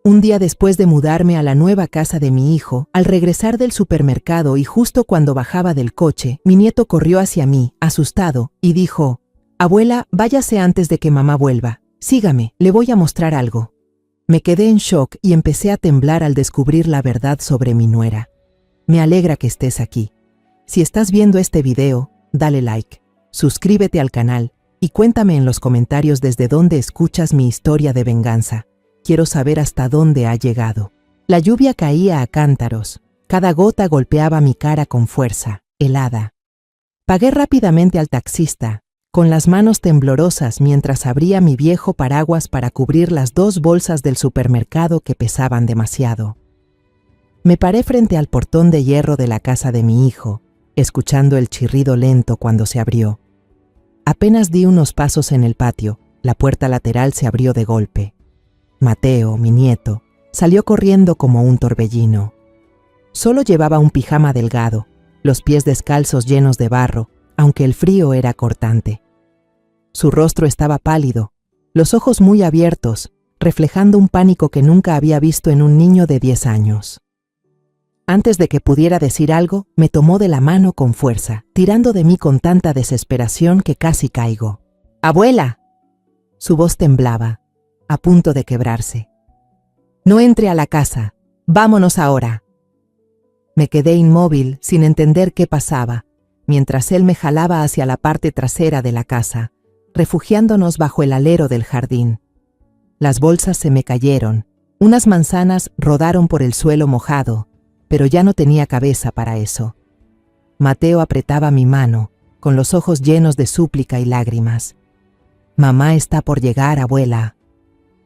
Un día después de mudarme a la nueva casa de mi hijo, al regresar del supermercado y justo cuando bajaba del coche, mi nieto corrió hacia mí, asustado, y dijo: «Abuela, váyase antes de que mamá vuelva. Sígame, le voy a mostrar algo». Me quedé en shock y empecé a temblar al descubrir la verdad sobre mi nuera. Me alegra que estés aquí. Si estás viendo este video, dale like, suscríbete al canal y cuéntame en los comentarios desde dónde escuchas mi historia de venganza. Quiero saber hasta dónde ha llegado. La lluvia caía a cántaros. Cada gota golpeaba mi cara con fuerza, helada. Pagué rápidamente al taxista, con las manos temblorosas mientras abría mi viejo paraguas para cubrir las 2 bolsas del supermercado que pesaban demasiado. Me paré frente al portón de hierro de la casa de mi hijo, escuchando el chirrido lento cuando se abrió. Apenas di unos pasos en el patio, la puerta lateral se abrió de golpe. Mateo, mi nieto, salió corriendo como un torbellino. Solo llevaba un pijama delgado, los pies descalzos llenos de barro, aunque el frío era cortante. Su rostro estaba pálido, los ojos muy abiertos, reflejando un pánico que nunca había visto en un niño de 10 años. Antes de que pudiera decir algo, me tomó de la mano con fuerza, tirando de mí con tanta desesperación que casi caigo. «¡Abuela!». Su voz temblaba, a punto de quebrarse. «No entre a la casa. Vámonos ahora». Me quedé inmóvil, sin entender qué pasaba, mientras él me jalaba hacia la parte trasera de la casa, refugiándonos bajo el alero del jardín. Las bolsas se me cayeron, unas manzanas rodaron por el suelo mojado, pero ya no tenía cabeza para eso. Mateo apretaba mi mano, con los ojos llenos de súplica y lágrimas. «Mamá está por llegar, abuela»,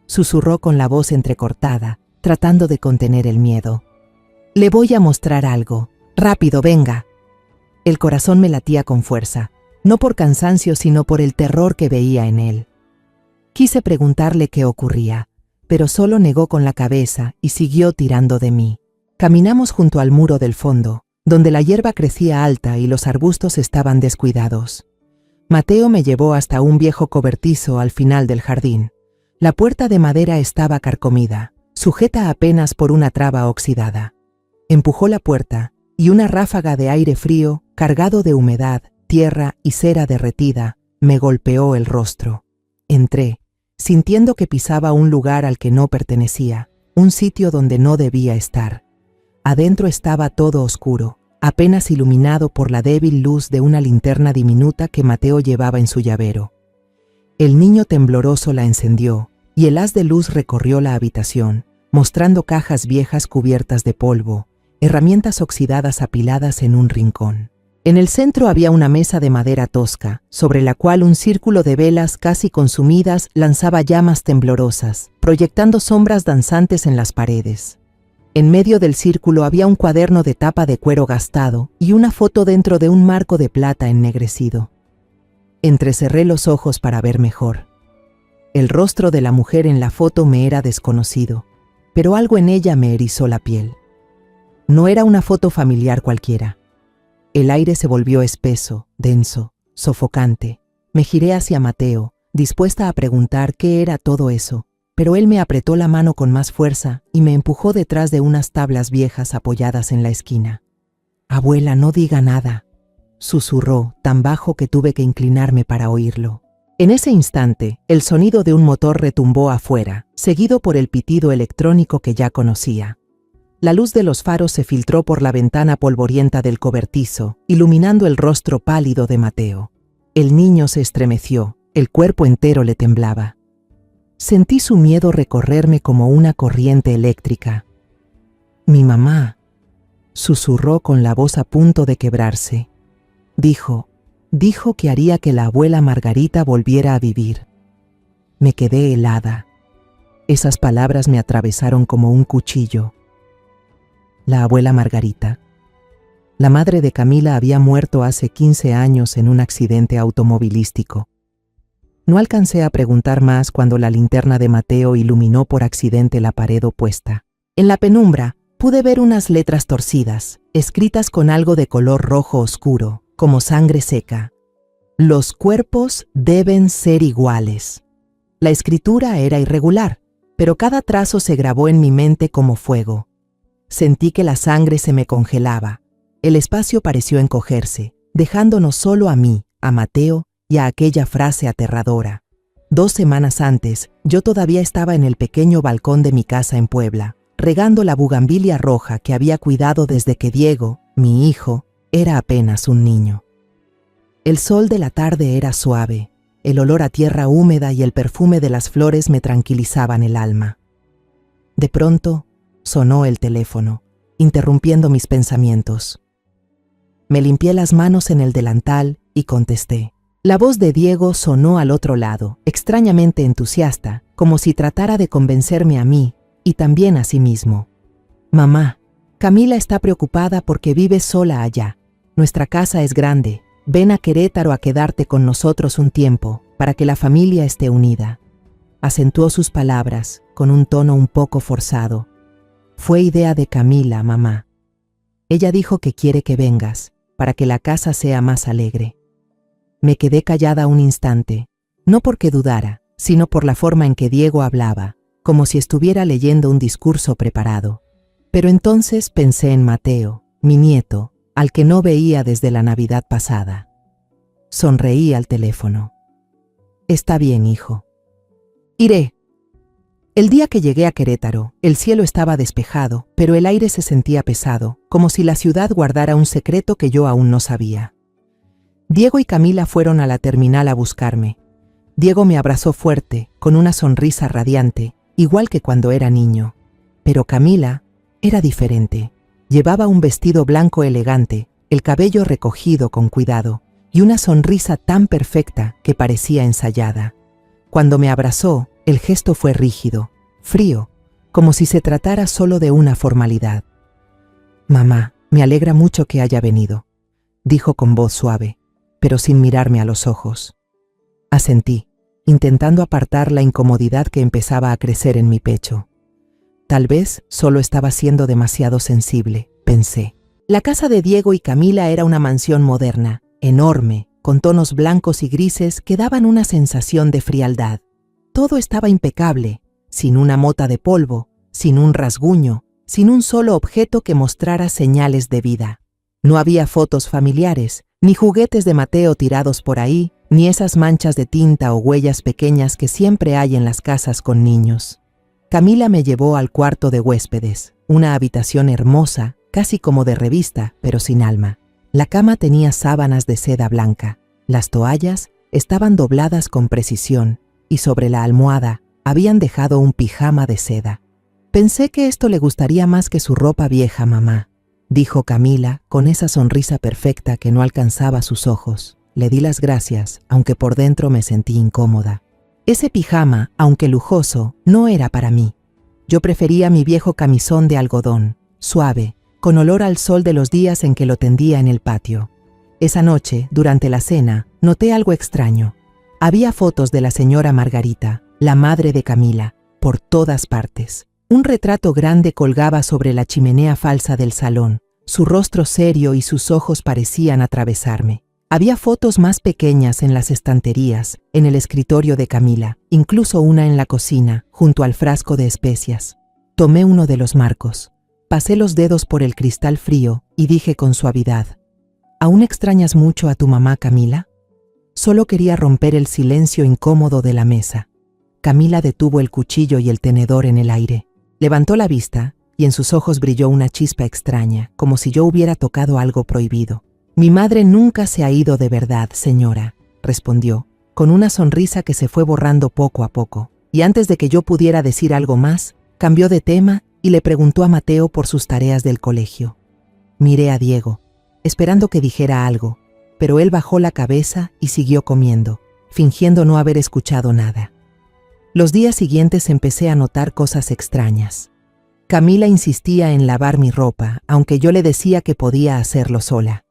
susurró con la voz entrecortada, tratando de contener el miedo. «Le voy a mostrar algo. Rápido, venga». El corazón me latía con fuerza, no por cansancio sino por el terror que veía en él. Quise preguntarle qué ocurría, pero solo negó con la cabeza y siguió tirando de mí. Caminamos junto al muro del fondo, donde la hierba crecía alta y los arbustos estaban descuidados. Mateo me llevó hasta un viejo cobertizo al final del jardín. La puerta de madera estaba carcomida, sujeta apenas por una traba oxidada. Empujó la puerta y una ráfaga de aire frío, cargado de humedad, tierra y cera derretida, me golpeó el rostro. Entré, sintiendo que pisaba un lugar al que no pertenecía, un sitio donde no debía estar. Adentro estaba todo oscuro, apenas iluminado por la débil luz de una linterna diminuta que Mateo llevaba en su llavero. El niño tembloroso la encendió, y el haz de luz recorrió la habitación, mostrando cajas viejas cubiertas de polvo, herramientas oxidadas apiladas en un rincón. En el centro había una mesa de madera tosca, sobre la cual un círculo de velas casi consumidas lanzaba llamas temblorosas, proyectando sombras danzantes en las paredes. En medio del círculo había un cuaderno de tapa de cuero gastado y una foto dentro de un marco de plata ennegrecido. Entrecerré los ojos para ver mejor. El rostro de la mujer en la foto me era desconocido, pero algo en ella me erizó la piel. No era una foto familiar cualquiera. El aire se volvió espeso, denso, sofocante. Me giré hacia Mateo, dispuesta a preguntar qué era todo eso, pero él me apretó la mano con más fuerza y me empujó detrás de unas tablas viejas apoyadas en la esquina. «Abuela, no diga nada», susurró, tan bajo que tuve que inclinarme para oírlo. En ese instante, el sonido de un motor retumbó afuera, seguido por el pitido electrónico que ya conocía. La luz de los faros se filtró por la ventana polvorienta del cobertizo, iluminando el rostro pálido de Mateo. El niño se estremeció, el cuerpo entero le temblaba. Sentí su miedo recorrerme como una corriente eléctrica. «Mi mamá», susurró con la voz a punto de quebrarse. Dijo que haría que la abuela Margarita volviera a vivir. Me quedé helada. Esas palabras me atravesaron como un cuchillo. La abuela Margarita. La madre de Camila había muerto hace 15 años en un accidente automovilístico. No alcancé a preguntar más cuando la linterna de Mateo iluminó por accidente la pared opuesta. En la penumbra pude ver unas letras torcidas, escritas con algo de color rojo oscuro, como sangre seca. «Los cuerpos deben ser iguales». La escritura era irregular, pero cada trazo se grabó en mi mente como fuego. Sentí que la sangre se me congelaba. El espacio pareció encogerse, dejándonos solo a mí, a Mateo y a aquella frase aterradora. 2 semanas antes, yo todavía estaba en el pequeño balcón de mi casa en Puebla, regando la bugambilia roja que había cuidado desde que Diego, mi hijo, era apenas un niño. El sol de la tarde era suave, el olor a tierra húmeda y el perfume de las flores me tranquilizaban el alma. De pronto, sonó el teléfono, interrumpiendo mis pensamientos. Me limpié las manos en el delantal y contesté. La voz de Diego sonó al otro lado, extrañamente entusiasta, como si tratara de convencerme a mí y también a sí mismo. Mamá, Camila está preocupada porque vive sola allá. Nuestra casa es grande. Ven a Querétaro a quedarte con nosotros un tiempo, para que la familia esté unida. Acentuó sus palabras, con un tono un poco forzado. Fue idea de Camila, mamá. Ella dijo que quiere que vengas, para que la casa sea más alegre. Me quedé callada un instante, no porque dudara, sino por la forma en que Diego hablaba, como si estuviera leyendo un discurso preparado. Pero entonces pensé en Mateo, mi nieto, al que no veía desde la Navidad pasada. Sonreí al teléfono. Está bien, hijo. Iré. El día que llegué a Querétaro, el cielo estaba despejado, pero el aire se sentía pesado, como si la ciudad guardara un secreto que yo aún no sabía. Diego y Camila fueron a la terminal a buscarme. Diego me abrazó fuerte, con una sonrisa radiante, igual que cuando era niño. Pero Camila era diferente. Llevaba un vestido blanco elegante, el cabello recogido con cuidado, y una sonrisa tan perfecta que parecía ensayada. Cuando me abrazó, el gesto fue rígido, frío, como si se tratara solo de una formalidad. Mamá, me alegra mucho que haya venido, dijo con voz suave, pero sin mirarme a los ojos. Asentí, intentando apartar la incomodidad que empezaba a crecer en mi pecho. Tal vez solo estaba siendo demasiado sensible, pensé. La casa de Diego y Camila era una mansión moderna, enorme, con tonos blancos y grises que daban una sensación de frialdad. Todo estaba impecable, sin una mota de polvo, sin un rasguño, sin un solo objeto que mostrara señales de vida. No había fotos familiares, ni juguetes de Mateo tirados por ahí, ni esas manchas de tinta o huellas pequeñas que siempre hay en las casas con niños. Camila me llevó al cuarto de huéspedes, una habitación hermosa, casi como de revista, pero sin alma. La cama tenía sábanas de seda blanca, las toallas estaban dobladas con precisión, y sobre la almohada habían dejado un pijama de seda. Pensé que esto le gustaría más que su ropa vieja, mamá, dijo Camila con esa sonrisa perfecta que no alcanzaba sus ojos. Le di las gracias, aunque por dentro me sentí incómoda. Ese pijama, aunque lujoso, no era para mí. Yo prefería mi viejo camisón de algodón, suave, con olor al sol de los días en que lo tendía en el patio. Esa noche, durante la cena, noté algo extraño. Había fotos de la señora Margarita, la madre de Camila, por todas partes. Un retrato grande colgaba sobre la chimenea falsa del salón. Su rostro serio y sus ojos parecían atravesarme. Había fotos más pequeñas en las estanterías, en el escritorio de Camila, incluso una en la cocina, junto al frasco de especias. Tomé uno de los marcos, pasé los dedos por el cristal frío y dije con suavidad: ¿Aún extrañas mucho a tu mamá, Camila? Solo quería romper el silencio incómodo de la mesa. Camila detuvo el cuchillo y el tenedor en el aire. Levantó la vista y en sus ojos brilló una chispa extraña, como si yo hubiera tocado algo prohibido. Mi madre nunca se ha ido de verdad, señora, respondió, con una sonrisa que se fue borrando poco a poco. Y antes de que yo pudiera decir algo más, cambió de tema y le preguntó a Mateo por sus tareas del colegio. Miré a Diego, esperando que dijera algo, pero él bajó la cabeza y siguió comiendo, fingiendo no haber escuchado nada. Los días siguientes empecé a notar cosas extrañas. Camila insistía en lavar mi ropa, aunque yo le decía que podía hacerlo sola.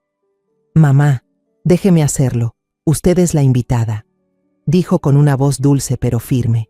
Mamá, déjeme hacerlo, usted es la invitada, dijo con una voz dulce pero firme.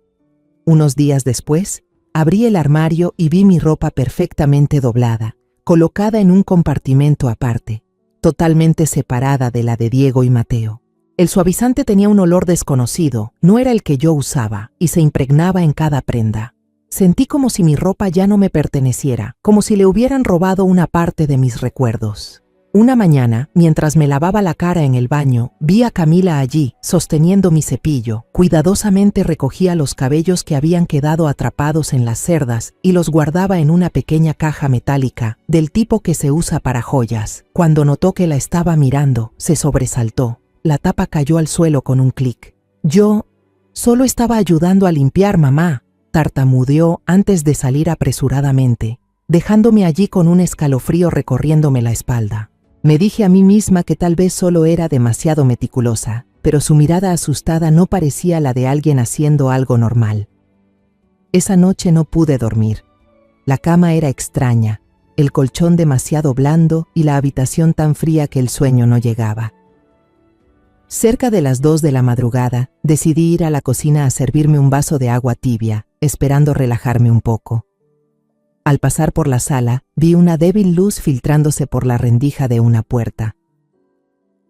Unos días después, abrí el armario y vi mi ropa perfectamente doblada, colocada en un compartimento aparte, totalmente separada de la de Diego y Mateo. El suavizante tenía un olor desconocido, no era el que yo usaba, y se impregnaba en cada prenda. Sentí como si mi ropa ya no me perteneciera, como si le hubieran robado una parte de mis recuerdos. Una mañana, mientras me lavaba la cara en el baño, vi a Camila allí, sosteniendo mi cepillo. Cuidadosamente recogía los cabellos que habían quedado atrapados en las cerdas y los guardaba en una pequeña caja metálica, del tipo que se usa para joyas. Cuando notó que la estaba mirando, se sobresaltó. La tapa cayó al suelo con un clic. Yo solo estaba ayudando a limpiar, mamá, tartamudeó antes de salir apresuradamente, dejándome allí con un escalofrío recorriéndome la espalda. Me dije a mí misma que tal vez solo era demasiado meticulosa, pero su mirada asustada no parecía la de alguien haciendo algo normal. Esa noche no pude dormir. La cama era extraña, el colchón demasiado blando y la habitación tan fría que el sueño no llegaba. Cerca de las 2 de la madrugada, decidí ir a la cocina a servirme un vaso de agua tibia, esperando relajarme un poco. Al pasar por la sala, vi una débil luz filtrándose por la rendija de una puerta.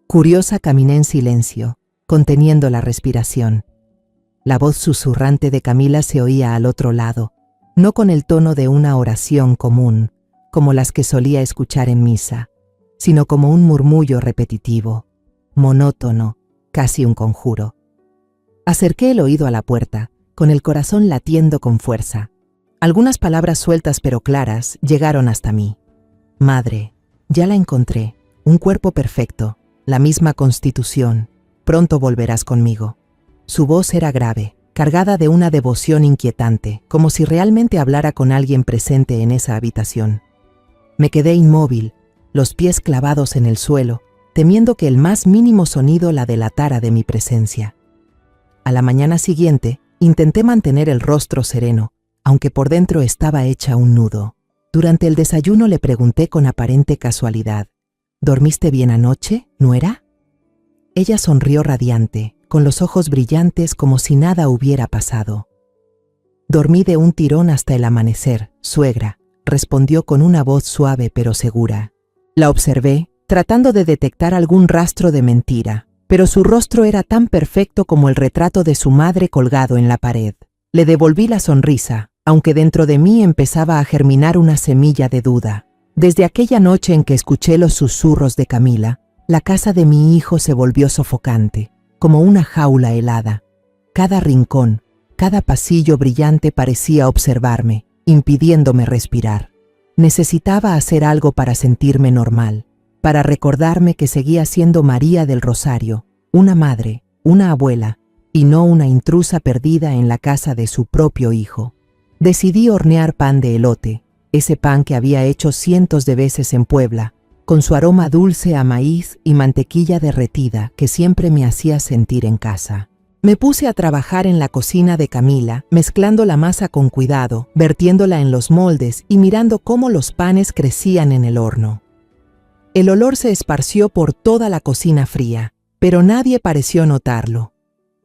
Curiosa, caminé en silencio, conteniendo la respiración. La voz susurrante de Camila se oía al otro lado, no con el tono de una oración común, como las que solía escuchar en misa, sino como un murmullo repetitivo, monótono, casi un conjuro. Acerqué el oído a la puerta, con el corazón latiendo con fuerza. Algunas palabras sueltas pero claras llegaron hasta mí. Madre, ya la encontré, un cuerpo perfecto, la misma constitución, pronto volverás conmigo. Su voz era grave, cargada de una devoción inquietante, como si realmente hablara con alguien presente en esa habitación. Me quedé inmóvil, los pies clavados en el suelo, temiendo que el más mínimo sonido la delatara de mi presencia. A la mañana siguiente, intenté mantener el rostro sereno, aunque por dentro estaba hecha un nudo. Durante el desayuno le pregunté con aparente casualidad, ¿dormiste bien anoche, nuera? Ella sonrió radiante, con los ojos brillantes como si nada hubiera pasado. Dormí de un tirón hasta el amanecer, suegra, respondió con una voz suave pero segura. La observé, tratando de detectar algún rastro de mentira, pero su rostro era tan perfecto como el retrato de su madre colgado en la pared. Le devolví la sonrisa, aunque dentro de mí empezaba a germinar una semilla de duda. Desde aquella noche en que escuché los susurros de Camila, la casa de mi hijo se volvió sofocante, como una jaula helada. Cada rincón, cada pasillo brillante parecía observarme, impidiéndome respirar. Necesitaba hacer algo para sentirme normal, para recordarme que seguía siendo María del Rosario, una madre, una abuela, y no una intrusa perdida en la casa de su propio hijo. Decidí hornear pan de elote, ese pan que había hecho cientos de veces en Puebla, con su aroma dulce a maíz y mantequilla derretida que siempre me hacía sentir en casa. Me puse a trabajar en la cocina de Camila, mezclando la masa con cuidado, vertiéndola en los moldes y mirando cómo los panes crecían en el horno. El olor se esparció por toda la cocina fría, pero nadie pareció notarlo.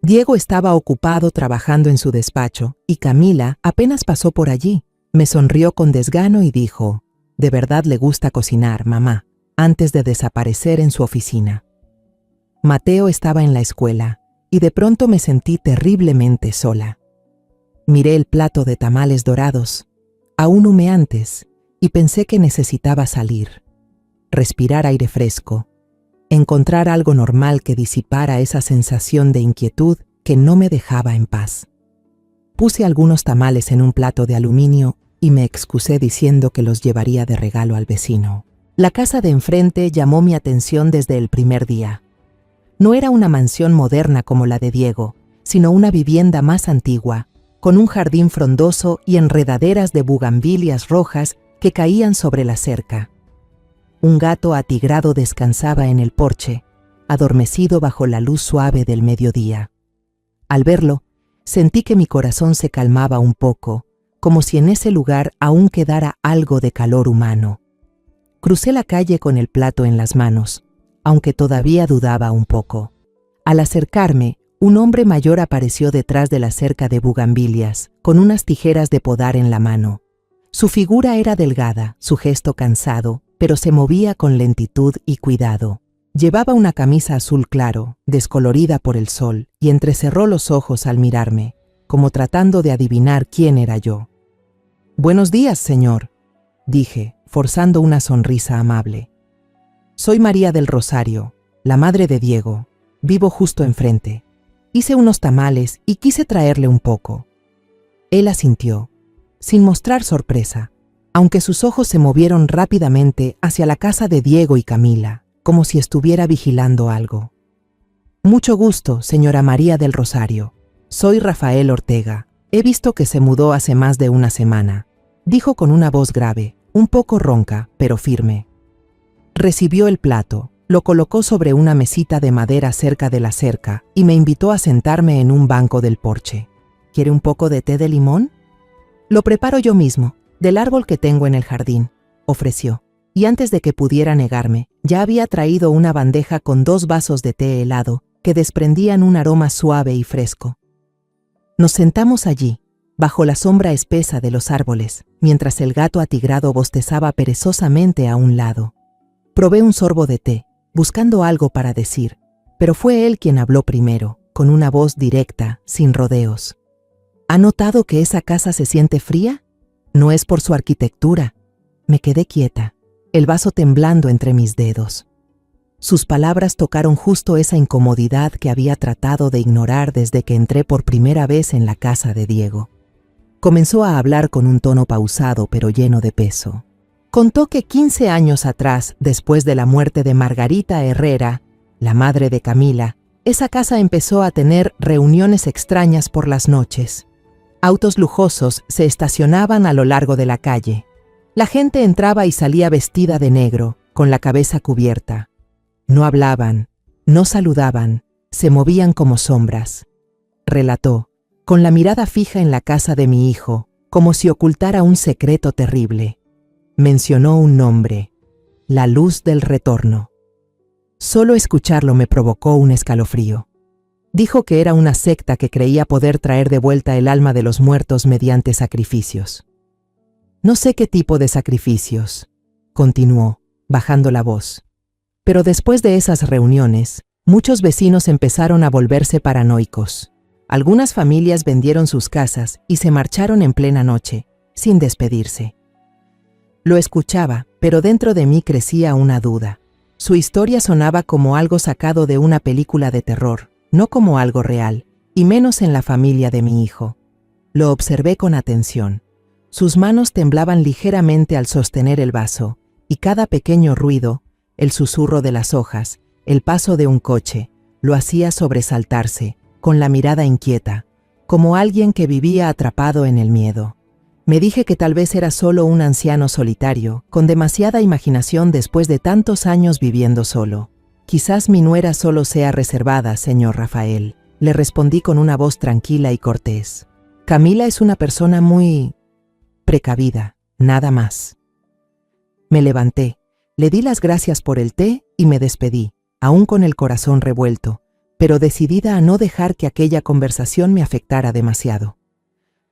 Diego estaba ocupado trabajando en su despacho y Camila apenas pasó por allí. Me sonrió con desgano y dijo, «De verdad le gusta cocinar, mamá», antes de desaparecer en su oficina. Mateo estaba en la escuela y de pronto me sentí terriblemente sola. Miré el plato de tamales dorados, aún humeantes, y pensé que necesitaba salir, respirar aire fresco, encontrar algo normal que disipara esa sensación de inquietud que no me dejaba en paz. Puse algunos tamales en un plato de aluminio y me excusé diciendo que los llevaría de regalo al vecino. La casa de enfrente llamó mi atención desde el primer día. No era una mansión moderna como la de Diego, sino una vivienda más antigua, con un jardín frondoso y enredaderas de bugambilias rojas que caían sobre la cerca. Un gato atigrado descansaba en el porche, adormecido bajo la luz suave del mediodía. Al verlo, sentí que mi corazón se calmaba un poco, como si en ese lugar aún quedara algo de calor humano. Crucé la calle con el plato en las manos, aunque todavía dudaba un poco. Al acercarme, un hombre mayor apareció detrás de la cerca de bugambilias, con unas tijeras de podar en la mano. Su figura era delgada, su gesto cansado, pero se movía con lentitud y cuidado. Llevaba una camisa azul claro, descolorida por el sol, y entrecerró los ojos al mirarme, como tratando de adivinar quién era yo. Buenos días, señor, dije, forzando una sonrisa amable. Soy María del Rosario, la madre de Diego. Vivo justo enfrente. Hice unos tamales y quise traerle un poco. Él asintió, sin mostrar sorpresa, aunque sus ojos se movieron rápidamente hacia la casa de Diego y Camila, como si estuviera vigilando algo. Mucho gusto, señora María del Rosario. Soy Rafael Ortega. He visto que se mudó hace más de una semana, dijo con una voz grave, un poco ronca, pero firme. Recibió el plato, lo colocó sobre una mesita de madera cerca de la cerca y me invitó a sentarme en un banco del porche. ¿Quiere un poco de té de limón? Lo preparo yo mismo, del árbol que tengo en el jardín, ofreció. Y antes de que pudiera negarme, ya había traído una bandeja con 2 vasos de té helado que desprendían un aroma suave y fresco. Nos sentamos allí, bajo la sombra espesa de los árboles, mientras el gato atigrado bostezaba perezosamente a un lado. Probé un sorbo de té, buscando algo para decir, pero fue él quien habló primero, con una voz directa, sin rodeos. ¿Ha notado que esa casa se siente fría? No es por su arquitectura. Me quedé quieta, el vaso temblando entre mis dedos. Sus palabras tocaron justo esa incomodidad que había tratado de ignorar desde que entré por primera vez en la casa de Diego. Comenzó a hablar con un tono pausado pero lleno de peso. Contó que 15 años atrás, después de la muerte de Margarita Herrera, la madre de Camila, esa casa empezó a tener reuniones extrañas por las noches. Autos lujosos se estacionaban a lo largo de la calle. La gente entraba y salía vestida de negro, con la cabeza cubierta. No hablaban, no saludaban, se movían como sombras. Relató, con la mirada fija en la casa de mi hijo, como si ocultara un secreto terrible. Mencionó un nombre, la luz del retorno. Solo escucharlo me provocó un escalofrío. Dijo que era una secta que creía poder traer de vuelta el alma de los muertos mediante sacrificios. No sé qué tipo de sacrificios, continuó, bajando la voz. Pero después de esas reuniones, muchos vecinos empezaron a volverse paranoicos. Algunas familias vendieron sus casas y se marcharon en plena noche, sin despedirse. Lo escuchaba, pero dentro de mí crecía una duda. Su historia sonaba como algo sacado de una película de terror, no como algo real, y menos en la familia de mi hijo. Lo observé con atención. Sus manos temblaban ligeramente al sostener el vaso, y cada pequeño ruido, el susurro de las hojas, el paso de un coche, lo hacía sobresaltarse, con la mirada inquieta, como alguien que vivía atrapado en el miedo. Me dije que tal vez era solo un anciano solitario, con demasiada imaginación después de tantos años viviendo solo. Quizás mi nuera solo sea reservada, señor Rafael, le respondí con una voz tranquila y cortés. Camila es una persona muy precavida, nada más. Me levanté, le di las gracias por el té y me despedí, aún con el corazón revuelto, pero decidida a no dejar que aquella conversación me afectara demasiado.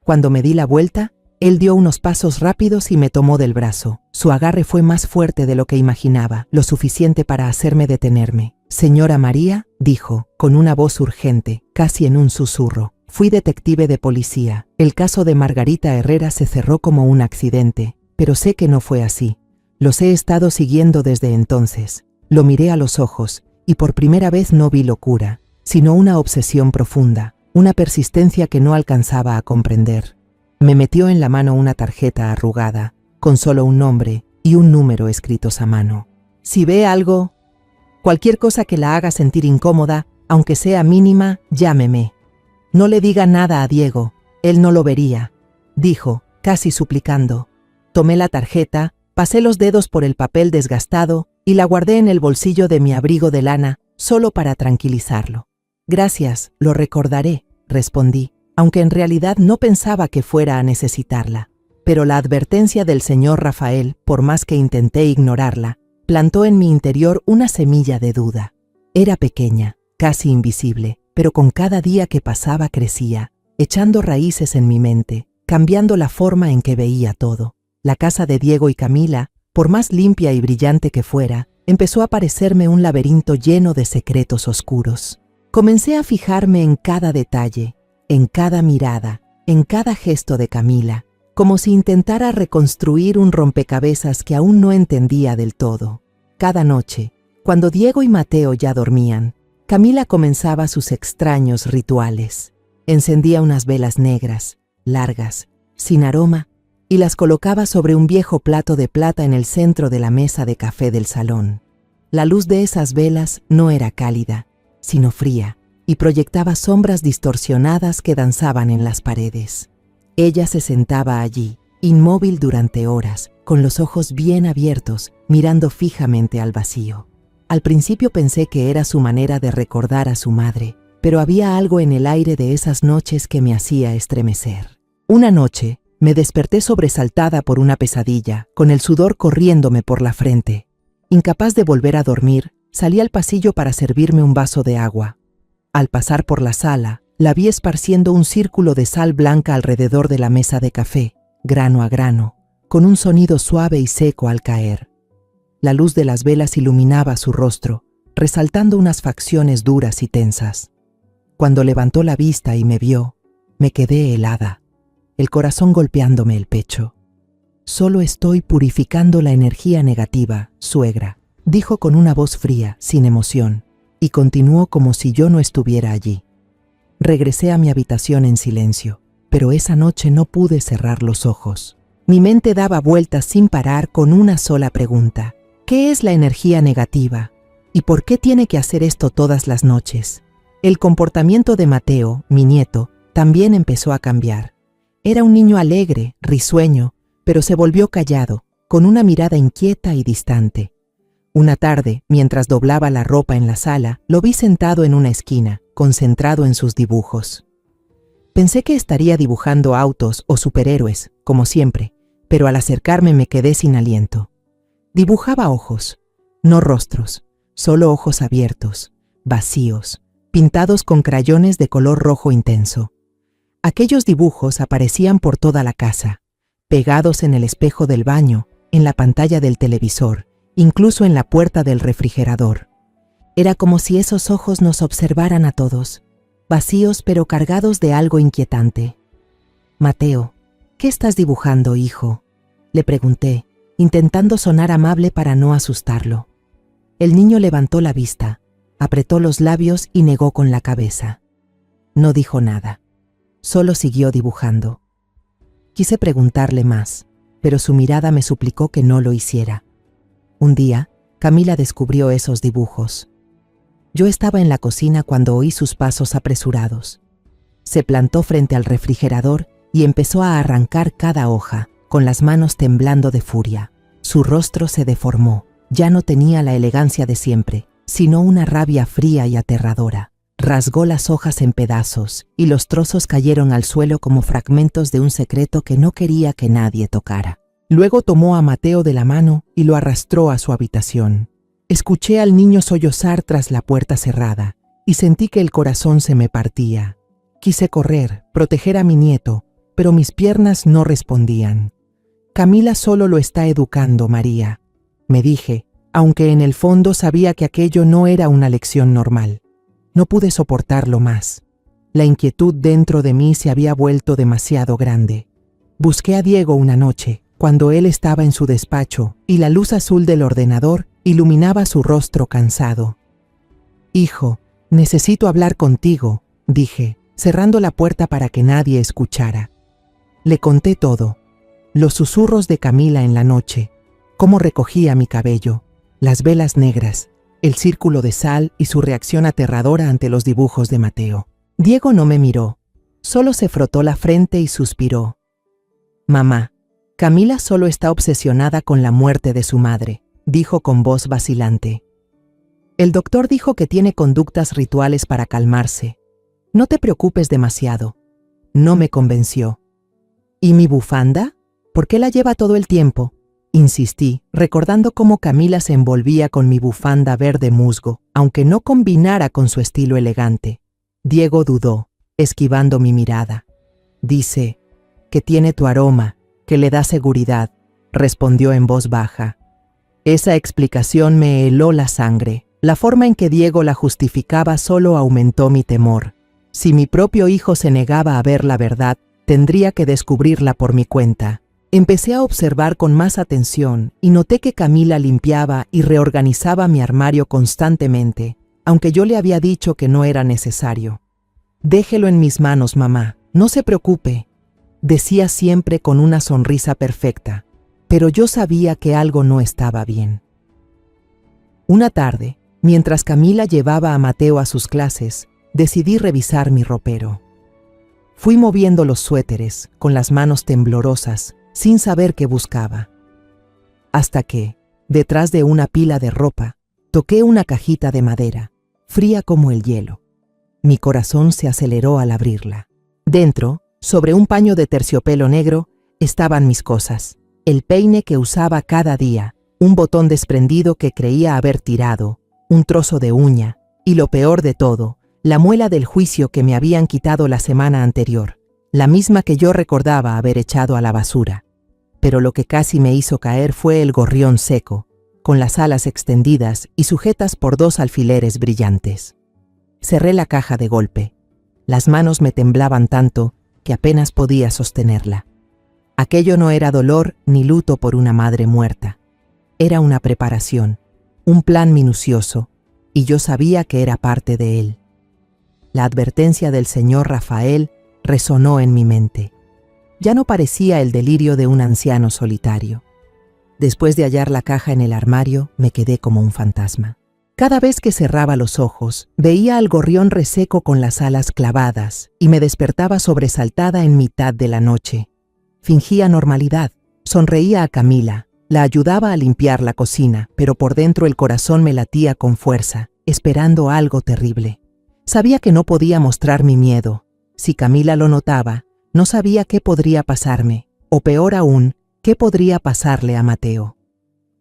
Cuando me di la vuelta, él dio unos pasos rápidos y me tomó del brazo. Su agarre fue más fuerte de lo que imaginaba, lo suficiente para hacerme detenerme. Señora María, dijo, con una voz urgente, casi en un susurro. Fui detective de policía. El caso de Margarita Herrera se cerró como un accidente, pero sé que no fue así. Los he estado siguiendo desde entonces. Lo miré a los ojos, y por primera vez no vi locura, sino una obsesión profunda, una persistencia que no alcanzaba a comprender. Me metió en la mano una tarjeta arrugada, con solo un nombre y un número escritos a mano. Si ve algo, cualquier cosa que la haga sentir incómoda, aunque sea mínima, llámeme. No le diga nada a Diego, él no lo vería, dijo, casi suplicando. Tomé la tarjeta, pasé los dedos por el papel desgastado y la guardé en el bolsillo de mi abrigo de lana, solo para tranquilizarlo. Gracias, lo recordaré, respondí, aunque en realidad no pensaba que fuera a necesitarla. Pero la advertencia del señor Rafael, por más que intenté ignorarla, plantó en mi interior una semilla de duda. Era pequeña, casi invisible, pero con cada día que pasaba crecía, echando raíces en mi mente, cambiando la forma en que veía todo. La casa de Diego y Camila, por más limpia y brillante que fuera, empezó a parecerme un laberinto lleno de secretos oscuros. Comencé a fijarme en cada detalle, en cada mirada, en cada gesto de Camila, como si intentara reconstruir un rompecabezas que aún no entendía del todo. Cada noche, cuando Diego y Mateo ya dormían, Camila comenzaba sus extraños rituales. Encendía unas velas negras, largas, sin aroma, y las colocaba sobre un viejo plato de plata en el centro de la mesa de café del salón. La luz de esas velas no era cálida, sino fría, y proyectaba sombras distorsionadas que danzaban en las paredes. Ella se sentaba allí, inmóvil durante horas, con los ojos bien abiertos, mirando fijamente al vacío. Al principio pensé que era su manera de recordar a su madre, pero había algo en el aire de esas noches que me hacía estremecer. Una noche, me desperté sobresaltada por una pesadilla, con el sudor corriéndome por la frente. Incapaz de volver a dormir, salí al pasillo para servirme un vaso de agua. Al pasar por la sala, la vi esparciendo un círculo de sal blanca alrededor de la mesa de café, grano a grano, con un sonido suave y seco al caer. La luz de las velas iluminaba su rostro, resaltando unas facciones duras y tensas. Cuando levantó la vista y me vio, me quedé helada, el corazón golpeándome el pecho. «Solo estoy purificando la energía negativa, suegra», dijo con una voz fría, sin emoción, y continuó como si yo no estuviera allí. Regresé a mi habitación en silencio, pero esa noche no pude cerrar los ojos. Mi mente daba vueltas sin parar con una sola pregunta. ¿Qué es la energía negativa? ¿Y por qué tiene que hacer esto todas las noches? El comportamiento de Mateo, mi nieto, también empezó a cambiar. Era un niño alegre, risueño, pero se volvió callado, con una mirada inquieta y distante. Una tarde, mientras doblaba la ropa en la sala, lo vi sentado en una esquina, concentrado en sus dibujos. Pensé que estaría dibujando autos o superhéroes, como siempre, pero al acercarme me quedé sin aliento. Dibujaba ojos, no rostros, solo ojos abiertos, vacíos, pintados con crayones de color rojo intenso. Aquellos dibujos aparecían por toda la casa, pegados en el espejo del baño, en la pantalla del televisor, incluso en la puerta del refrigerador. Era como si esos ojos nos observaran a todos, vacíos pero cargados de algo inquietante. «Mateo, ¿qué estás dibujando, hijo?», le pregunté, intentando sonar amable para no asustarlo. El niño levantó la vista, apretó los labios y negó con la cabeza. No dijo nada, solo siguió dibujando. Quise preguntarle más, pero su mirada me suplicó que no lo hiciera. Un día, Camila descubrió esos dibujos. Yo estaba en la cocina cuando oí sus pasos apresurados. Se plantó frente al refrigerador y empezó a arrancar cada hoja, con las manos temblando de furia. Su rostro se deformó, ya no tenía la elegancia de siempre, sino una rabia fría y aterradora. Rasgó las hojas en pedazos y los trozos cayeron al suelo como fragmentos de un secreto que no quería que nadie tocara. Luego tomó a Mateo de la mano y lo arrastró a su habitación. Escuché al niño sollozar tras la puerta cerrada y sentí que el corazón se me partía. Quise correr, proteger a mi nieto, pero mis piernas no respondían. «Camila solo lo está educando, María», me dije, aunque en el fondo sabía que aquello no era una lección normal. No pude soportarlo más. La inquietud dentro de mí se había vuelto demasiado grande. Busqué a Diego una noche, cuando él estaba en su despacho, y la luz azul del ordenador iluminaba su rostro cansado. «Hijo, necesito hablar contigo», dije, cerrando la puerta para que nadie escuchara. Le conté todo. Los susurros de Camila en la noche, cómo recogía mi cabello, las velas negras, el círculo de sal y su reacción aterradora ante los dibujos de Mateo. Diego no me miró, solo se frotó la frente y suspiró. «Mamá, Camila solo está obsesionada con la muerte de su madre», dijo con voz vacilante. «El doctor dijo que tiene conductas rituales para calmarse. No te preocupes demasiado». No me convenció. «¿Y mi bufanda? ¿Por qué la lleva todo el tiempo?», insistí, recordando cómo Camila se envolvía con mi bufanda verde musgo, aunque no combinara con su estilo elegante. Diego dudó, esquivando mi mirada. «Dice que tiene tu aroma, que le da seguridad», respondió en voz baja. Esa explicación me heló la sangre. La forma en que Diego la justificaba solo aumentó mi temor. Si mi propio hijo se negaba a ver la verdad, Tendría que descubrirla por mi cuenta. Empecé a observar con más atención y noté que Camila limpiaba y reorganizaba mi armario constantemente, aunque yo le había dicho que no era necesario. «Déjelo en mis manos, mamá, no se preocupe», decía siempre con una sonrisa perfecta, pero yo sabía que algo no estaba bien. Una tarde, mientras Camila llevaba a Mateo a sus clases, decidí revisar mi ropero. Fui moviendo los suéteres, con las manos temblorosas, sin saber qué buscaba. Hasta que, detrás de una pila de ropa, toqué una cajita de madera, fría como el hielo. Mi corazón se aceleró al abrirla. Dentro, sobre un paño de terciopelo negro, estaban mis cosas. El peine que usaba cada día, un botón desprendido que creía haber tirado, un trozo de uña, y lo peor de todo, la muela del juicio que me habían quitado la semana anterior, la misma que yo recordaba haber echado a la basura. Pero lo que casi me hizo caer fue el gorrión seco, con las alas extendidas y sujetas por 2 alfileres brillantes. Cerré la caja de golpe. Las manos me temblaban tanto que apenas podía sostenerla. Aquello no era dolor ni luto por una madre muerta. Era una preparación, un plan minucioso, y yo sabía que era parte de él. La advertencia del señor Rafael resonó en mi mente. Ya no parecía el delirio de un anciano solitario. Después de hallar la caja en el armario, me quedé como un fantasma. Cada vez que cerraba los ojos, veía al gorrión reseco con las alas clavadas y me despertaba sobresaltada en mitad de la noche. Fingía normalidad, sonreía a Camila, la ayudaba a limpiar la cocina, pero por dentro el corazón me latía con fuerza, esperando algo terrible. Sabía que no podía mostrar mi miedo. Si Camila lo notaba, no sabía qué podría pasarme, o peor aún, qué podría pasarle a Mateo.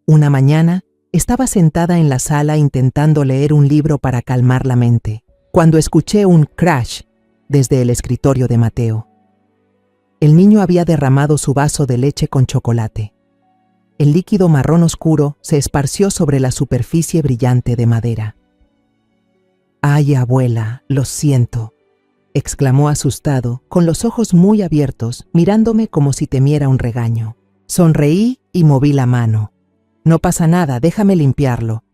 Una mañana, estaba sentada en la sala intentando leer un libro para calmar la mente, cuando escuché un crash desde el escritorio de Mateo. El niño había derramado su vaso de leche con chocolate. El líquido marrón oscuro se esparció sobre la superficie brillante de madera. «Ay, abuela, lo siento», exclamó asustado, con los ojos muy abiertos, mirándome como si temiera un regaño. Sonreí y moví la mano. «No pasa nada, déjame limpiarlo».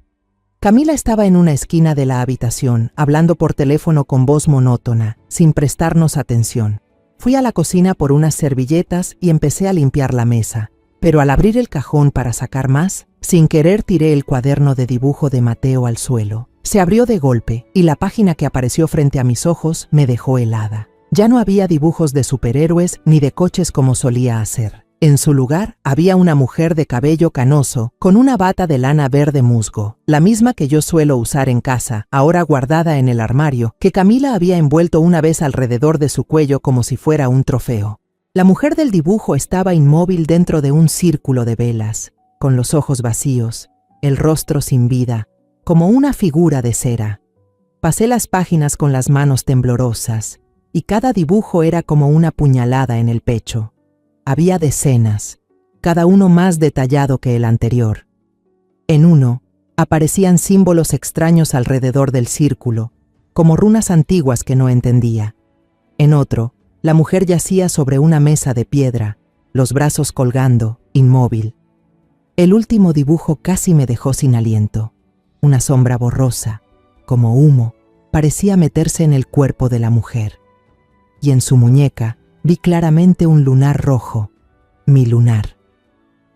Camila estaba en una esquina de la habitación, hablando por teléfono con voz monótona, sin prestarnos atención. Fui a la cocina por unas servilletas y empecé a limpiar la mesa, pero al abrir el cajón para sacar más, sin querer tiré el cuaderno de dibujo de Mateo al suelo. Se abrió de golpe y la página que apareció frente a mis ojos me dejó helada. Ya no había dibujos de superhéroes ni de coches como solía hacer. En su lugar había una mujer de cabello canoso con una bata de lana verde musgo, la misma que yo suelo usar en casa, ahora guardada en el armario, que Camila había envuelto una vez alrededor de su cuello como si fuera un trofeo. La mujer del dibujo estaba inmóvil dentro de un círculo de velas, con los ojos vacíos, el rostro sin vida, como una figura de cera. Pasé las páginas con las manos temblorosas, y cada dibujo era como una puñalada en el pecho. Había decenas, cada uno más detallado que el anterior. En uno, aparecían símbolos extraños alrededor del círculo, como runas antiguas que no entendía. En otro, la mujer yacía sobre una mesa de piedra, los brazos colgando, inmóvil. El último dibujo casi me dejó sin aliento. Una sombra borrosa, como humo, parecía meterse en el cuerpo de la mujer. Y en su muñeca vi claramente un lunar rojo, mi lunar.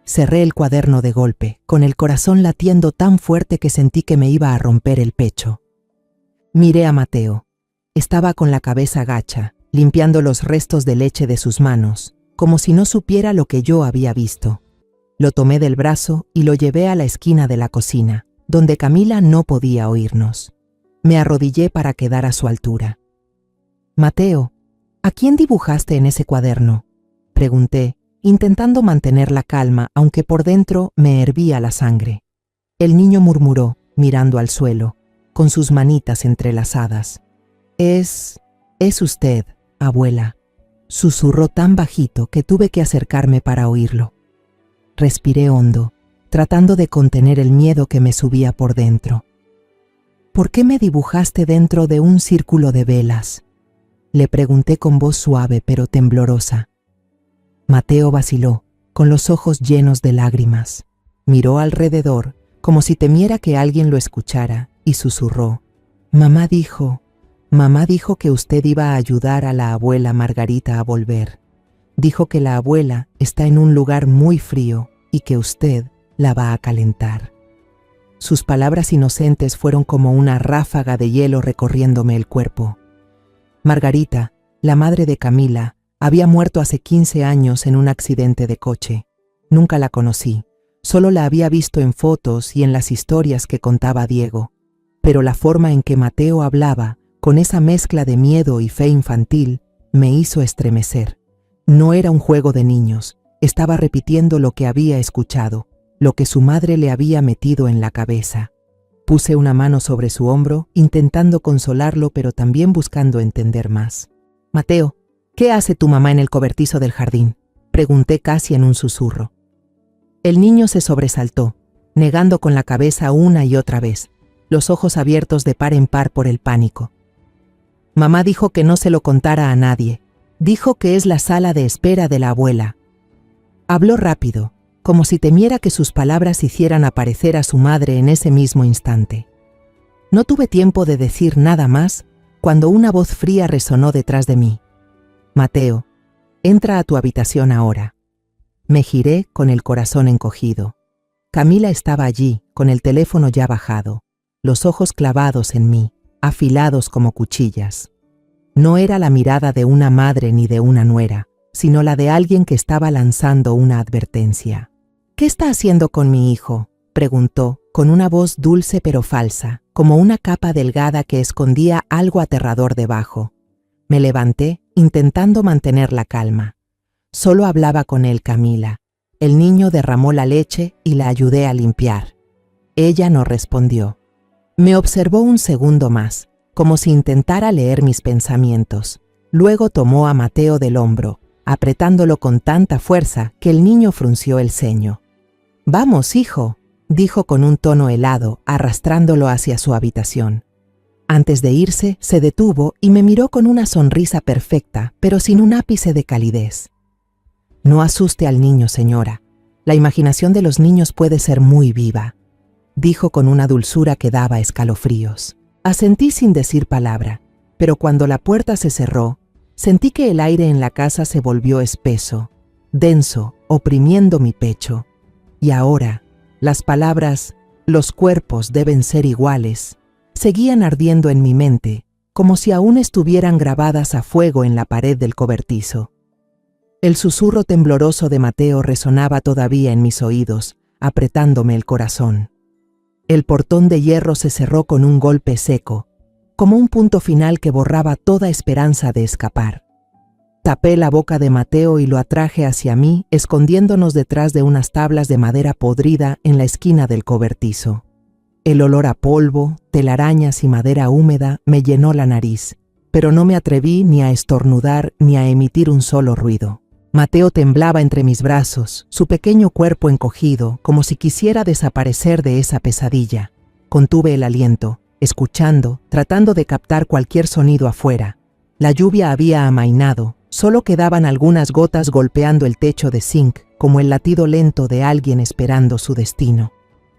Cerré el cuaderno de golpe, con el corazón latiendo tan fuerte que sentí que me iba a romper el pecho. Miré a Mateo. Estaba con la cabeza gacha, limpiando los restos de leche de sus manos, como si no supiera lo que yo había visto. Lo tomé del brazo y lo llevé a la esquina de la cocina, donde Camila no podía oírnos. Me arrodillé para quedar a su altura. «Mateo, ¿a quién dibujaste en ese cuaderno?», pregunté, intentando mantener la calma, aunque por dentro me hervía la sangre. El niño murmuró, mirando al suelo, con sus manitas entrelazadas. Es usted, abuela», susurró tan bajito que tuve que acercarme para oírlo. Respiré hondo, tratando de contener el miedo que me subía por dentro. «¿Por qué me dibujaste dentro de un círculo de velas?», Le pregunté con voz suave pero temblorosa. Mateo vaciló, con los ojos llenos de lágrimas. Miró alrededor, como si temiera que alguien lo escuchara, y susurró. Mamá dijo que usted iba a ayudar a la abuela Margarita a volver. Dijo que la abuela está en un lugar muy frío y que usted la va a calentar. Sus palabras inocentes fueron como una ráfaga de hielo recorriéndome el cuerpo. Margarita, la madre de Camila, había muerto hace 15 años en un accidente de coche. Nunca la conocí, solo la había visto en fotos y en las historias que contaba Diego. Pero la forma en que Mateo hablaba, con esa mezcla de miedo y fe infantil, me hizo estremecer. No era un juego de niños, estaba repitiendo lo que había escuchado, lo que su madre le había metido en la cabeza. Puse una mano sobre su hombro, intentando consolarlo, pero también buscando entender más. Mateo, ¿qué hace tu mamá en el cobertizo del jardín?, pregunté casi en un susurro. El niño se sobresaltó, negando con la cabeza una y otra vez, los ojos abiertos de par en par por el pánico. Mamá dijo que no se lo contara a nadie. Dijo que es la sala de espera de la abuela. Habló rápido, como si temiera que sus palabras hicieran aparecer a su madre en ese mismo instante. No tuve tiempo de decir nada más cuando una voz fría resonó detrás de mí. Mateo, entra a tu habitación ahora. Me giré con el corazón encogido. Camila estaba allí, con el teléfono ya bajado, los ojos clavados en mí, afilados como cuchillas. No era la mirada de una madre ni de una nuera, sino la de alguien que estaba lanzando una advertencia. ¿Qué está haciendo con mi hijo?, preguntó, con una voz dulce pero falsa, como una capa delgada que escondía algo aterrador debajo. Me levanté, intentando mantener la calma. Solo hablaba con él Camila. El niño derramó la leche y la ayudé a limpiar. Ella no respondió. Me observó un segundo más, como si intentara leer mis pensamientos. Luego tomó a Mateo del hombro, apretándolo con tanta fuerza que el niño frunció el ceño. «Vamos, hijo», dijo con un tono helado, arrastrándolo hacia su habitación. Antes de irse, se detuvo y me miró con una sonrisa perfecta, pero sin un ápice de calidez. «No asuste al niño, señora. La imaginación de los niños puede ser muy viva», dijo con una dulzura que daba escalofríos. Asentí sin decir palabra, pero cuando la puerta se cerró, sentí que el aire en la casa se volvió espeso, denso, oprimiendo mi pecho. Y ahora, las palabras, los cuerpos deben ser iguales, seguían ardiendo en mi mente, como si aún estuvieran grabadas a fuego en la pared del cobertizo. El susurro tembloroso de Mateo resonaba todavía en mis oídos, apretándome el corazón. El portón de hierro se cerró con un golpe seco, como un punto final que borraba toda esperanza de escapar. Tapé la boca de Mateo y lo atraje hacia mí, escondiéndonos detrás de unas tablas de madera podrida en la esquina del cobertizo. El olor a polvo, telarañas y madera húmeda me llenó la nariz, pero no me atreví ni a estornudar ni a emitir un solo ruido. Mateo temblaba entre mis brazos, su pequeño cuerpo encogido, como si quisiera desaparecer de esa pesadilla. Contuve el aliento, escuchando, tratando de captar cualquier sonido afuera. La lluvia había amainado, solo quedaban algunas gotas golpeando el techo de zinc, como el latido lento de alguien esperando su destino.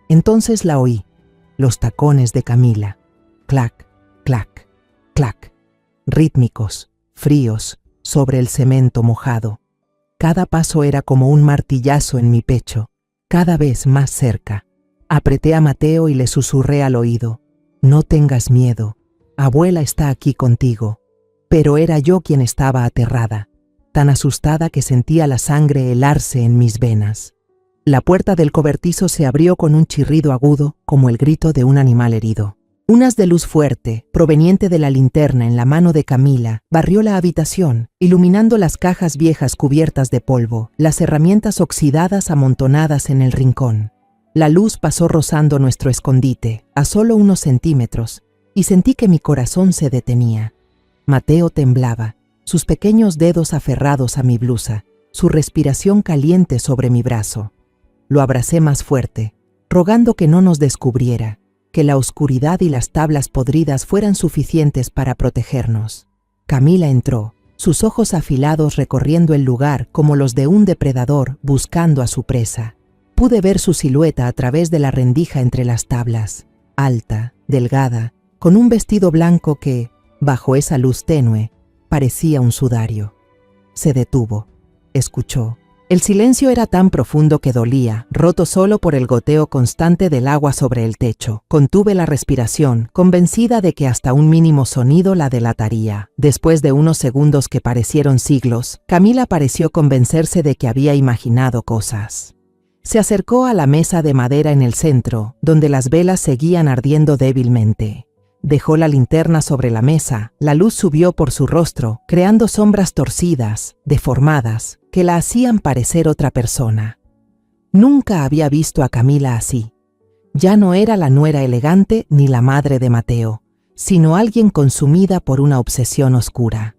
Entonces la oí, los tacones de Camila. Clac, clac, clac, rítmicos, fríos, sobre el cemento mojado. Cada paso era como un martillazo en mi pecho, cada vez más cerca. Apreté a Mateo y le susurré al oído: «No tengas miedo, abuela está aquí contigo». Pero era yo quien estaba aterrada, tan asustada que sentía la sangre helarse en mis venas. La puerta del cobertizo se abrió con un chirrido agudo, como el grito de un animal herido. Un haz de luz fuerte, proveniente de la linterna en la mano de Camila, barrió la habitación, iluminando las cajas viejas cubiertas de polvo, las herramientas oxidadas amontonadas en el rincón. La luz pasó rozando nuestro escondite, a solo unos centímetros, y sentí que mi corazón se detenía. Mateo temblaba, sus pequeños dedos aferrados a mi blusa, su respiración caliente sobre mi brazo. Lo abracé más fuerte, rogando que no nos descubriera, que la oscuridad y las tablas podridas fueran suficientes para protegernos. Camila entró, sus ojos afilados recorriendo el lugar como los de un depredador buscando a su presa. Pude ver su silueta a través de la rendija entre las tablas, alta, delgada, con un vestido blanco que, bajo esa luz tenue, parecía un sudario. Se detuvo, escuchó. El silencio era tan profundo que dolía, roto solo por el goteo constante del agua sobre el techo. Contuve la respiración, convencida de que hasta un mínimo sonido la delataría. Después de unos segundos que parecieron siglos, Camila pareció convencerse de que había imaginado cosas. Se acercó a la mesa de madera en el centro, donde las velas seguían ardiendo débilmente. Dejó la linterna sobre la mesa, la luz subió por su rostro, creando sombras torcidas, deformadas, que la hacían parecer otra persona. Nunca había visto a Camila así. Ya no era la nuera elegante ni la madre de Mateo, sino alguien consumida por una obsesión oscura.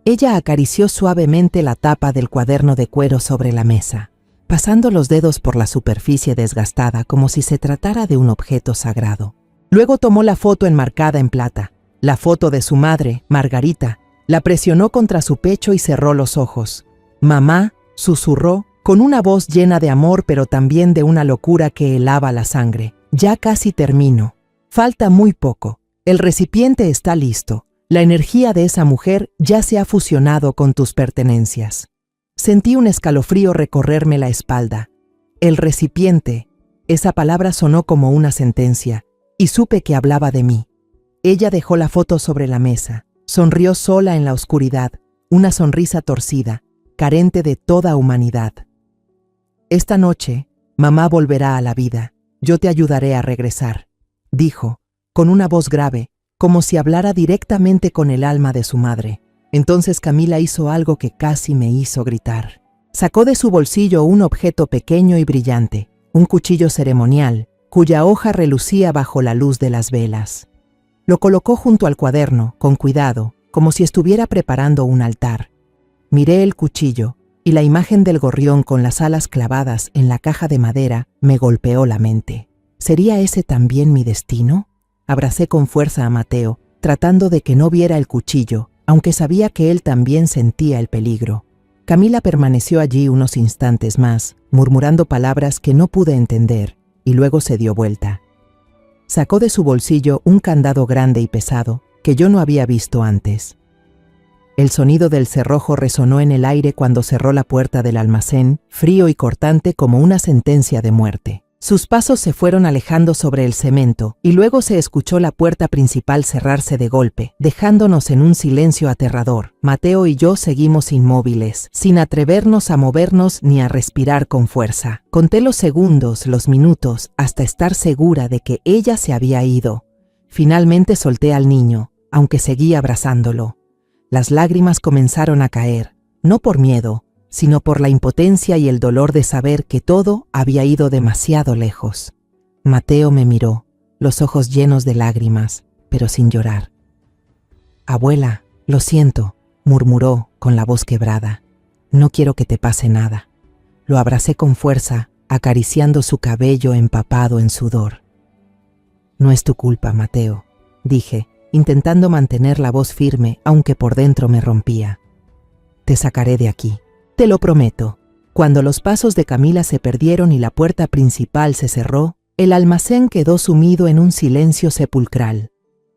Ella acarició suavemente la tapa del cuaderno de cuero sobre la mesa, pasando los dedos por la superficie desgastada como si se tratara de un objeto sagrado. Luego tomó la foto enmarcada en plata, la foto de su madre, Margarita, la presionó contra su pecho y cerró los ojos. «Mamá», susurró, con una voz llena de amor pero también de una locura que helaba la sangre. «Ya casi termino. Falta muy poco. El recipiente está listo. La energía de esa mujer ya se ha fusionado con tus pertenencias». Sentí un escalofrío recorrerme la espalda. El recipiente. Esa palabra sonó como una sentencia. Y supe que hablaba de mí. Ella dejó la foto sobre la mesa, sonrió sola en la oscuridad, una sonrisa torcida, carente de toda humanidad. «Esta noche, mamá volverá a la vida. Yo te ayudaré a regresar», dijo, con una voz grave, como si hablara directamente con el alma de su madre. Entonces Camila hizo algo que casi me hizo gritar. Sacó de su bolsillo un objeto pequeño y brillante, un cuchillo ceremonial, cuya hoja relucía bajo la luz de las velas. Lo colocó junto al cuaderno, con cuidado, como si estuviera preparando un altar. Miré el cuchillo, y la imagen del gorrión con las alas clavadas en la caja de madera me golpeó la mente. ¿Sería ese también mi destino? Abracé con fuerza a Mateo, tratando de que no viera el cuchillo, aunque sabía que él también sentía el peligro. Camila permaneció allí unos instantes más, murmurando palabras que no pude entender, y luego se dio vuelta. Sacó de su bolsillo un candado grande y pesado que yo no había visto antes. El sonido del cerrojo resonó en el aire cuando cerró la puerta del almacén, frío y cortante como una sentencia de muerte. Sus pasos se fueron alejando sobre el cemento y luego se escuchó la puerta principal cerrarse de golpe, dejándonos en un silencio aterrador. Mateo y yo seguimos inmóviles, sin atrevernos a movernos ni a respirar con fuerza. Conté los segundos, los minutos, hasta estar segura de que ella se había ido. Finalmente solté al niño, aunque seguí abrazándolo. Las lágrimas comenzaron a caer, no por miedo, sino por la impotencia y el dolor de saber que todo había ido demasiado lejos. Mateo me miró, los ojos llenos de lágrimas, pero sin llorar. «Abuela, lo siento», murmuró con la voz quebrada. «No quiero que te pase nada». Lo abracé con fuerza, acariciando su cabello empapado en sudor. «No es tu culpa, Mateo», dije, intentando mantener la voz firme, aunque por dentro me rompía. «Te sacaré de aquí. Te lo prometo». Cuando los pasos de Camila se perdieron y la puerta principal se cerró, el almacén quedó sumido en un silencio sepulcral.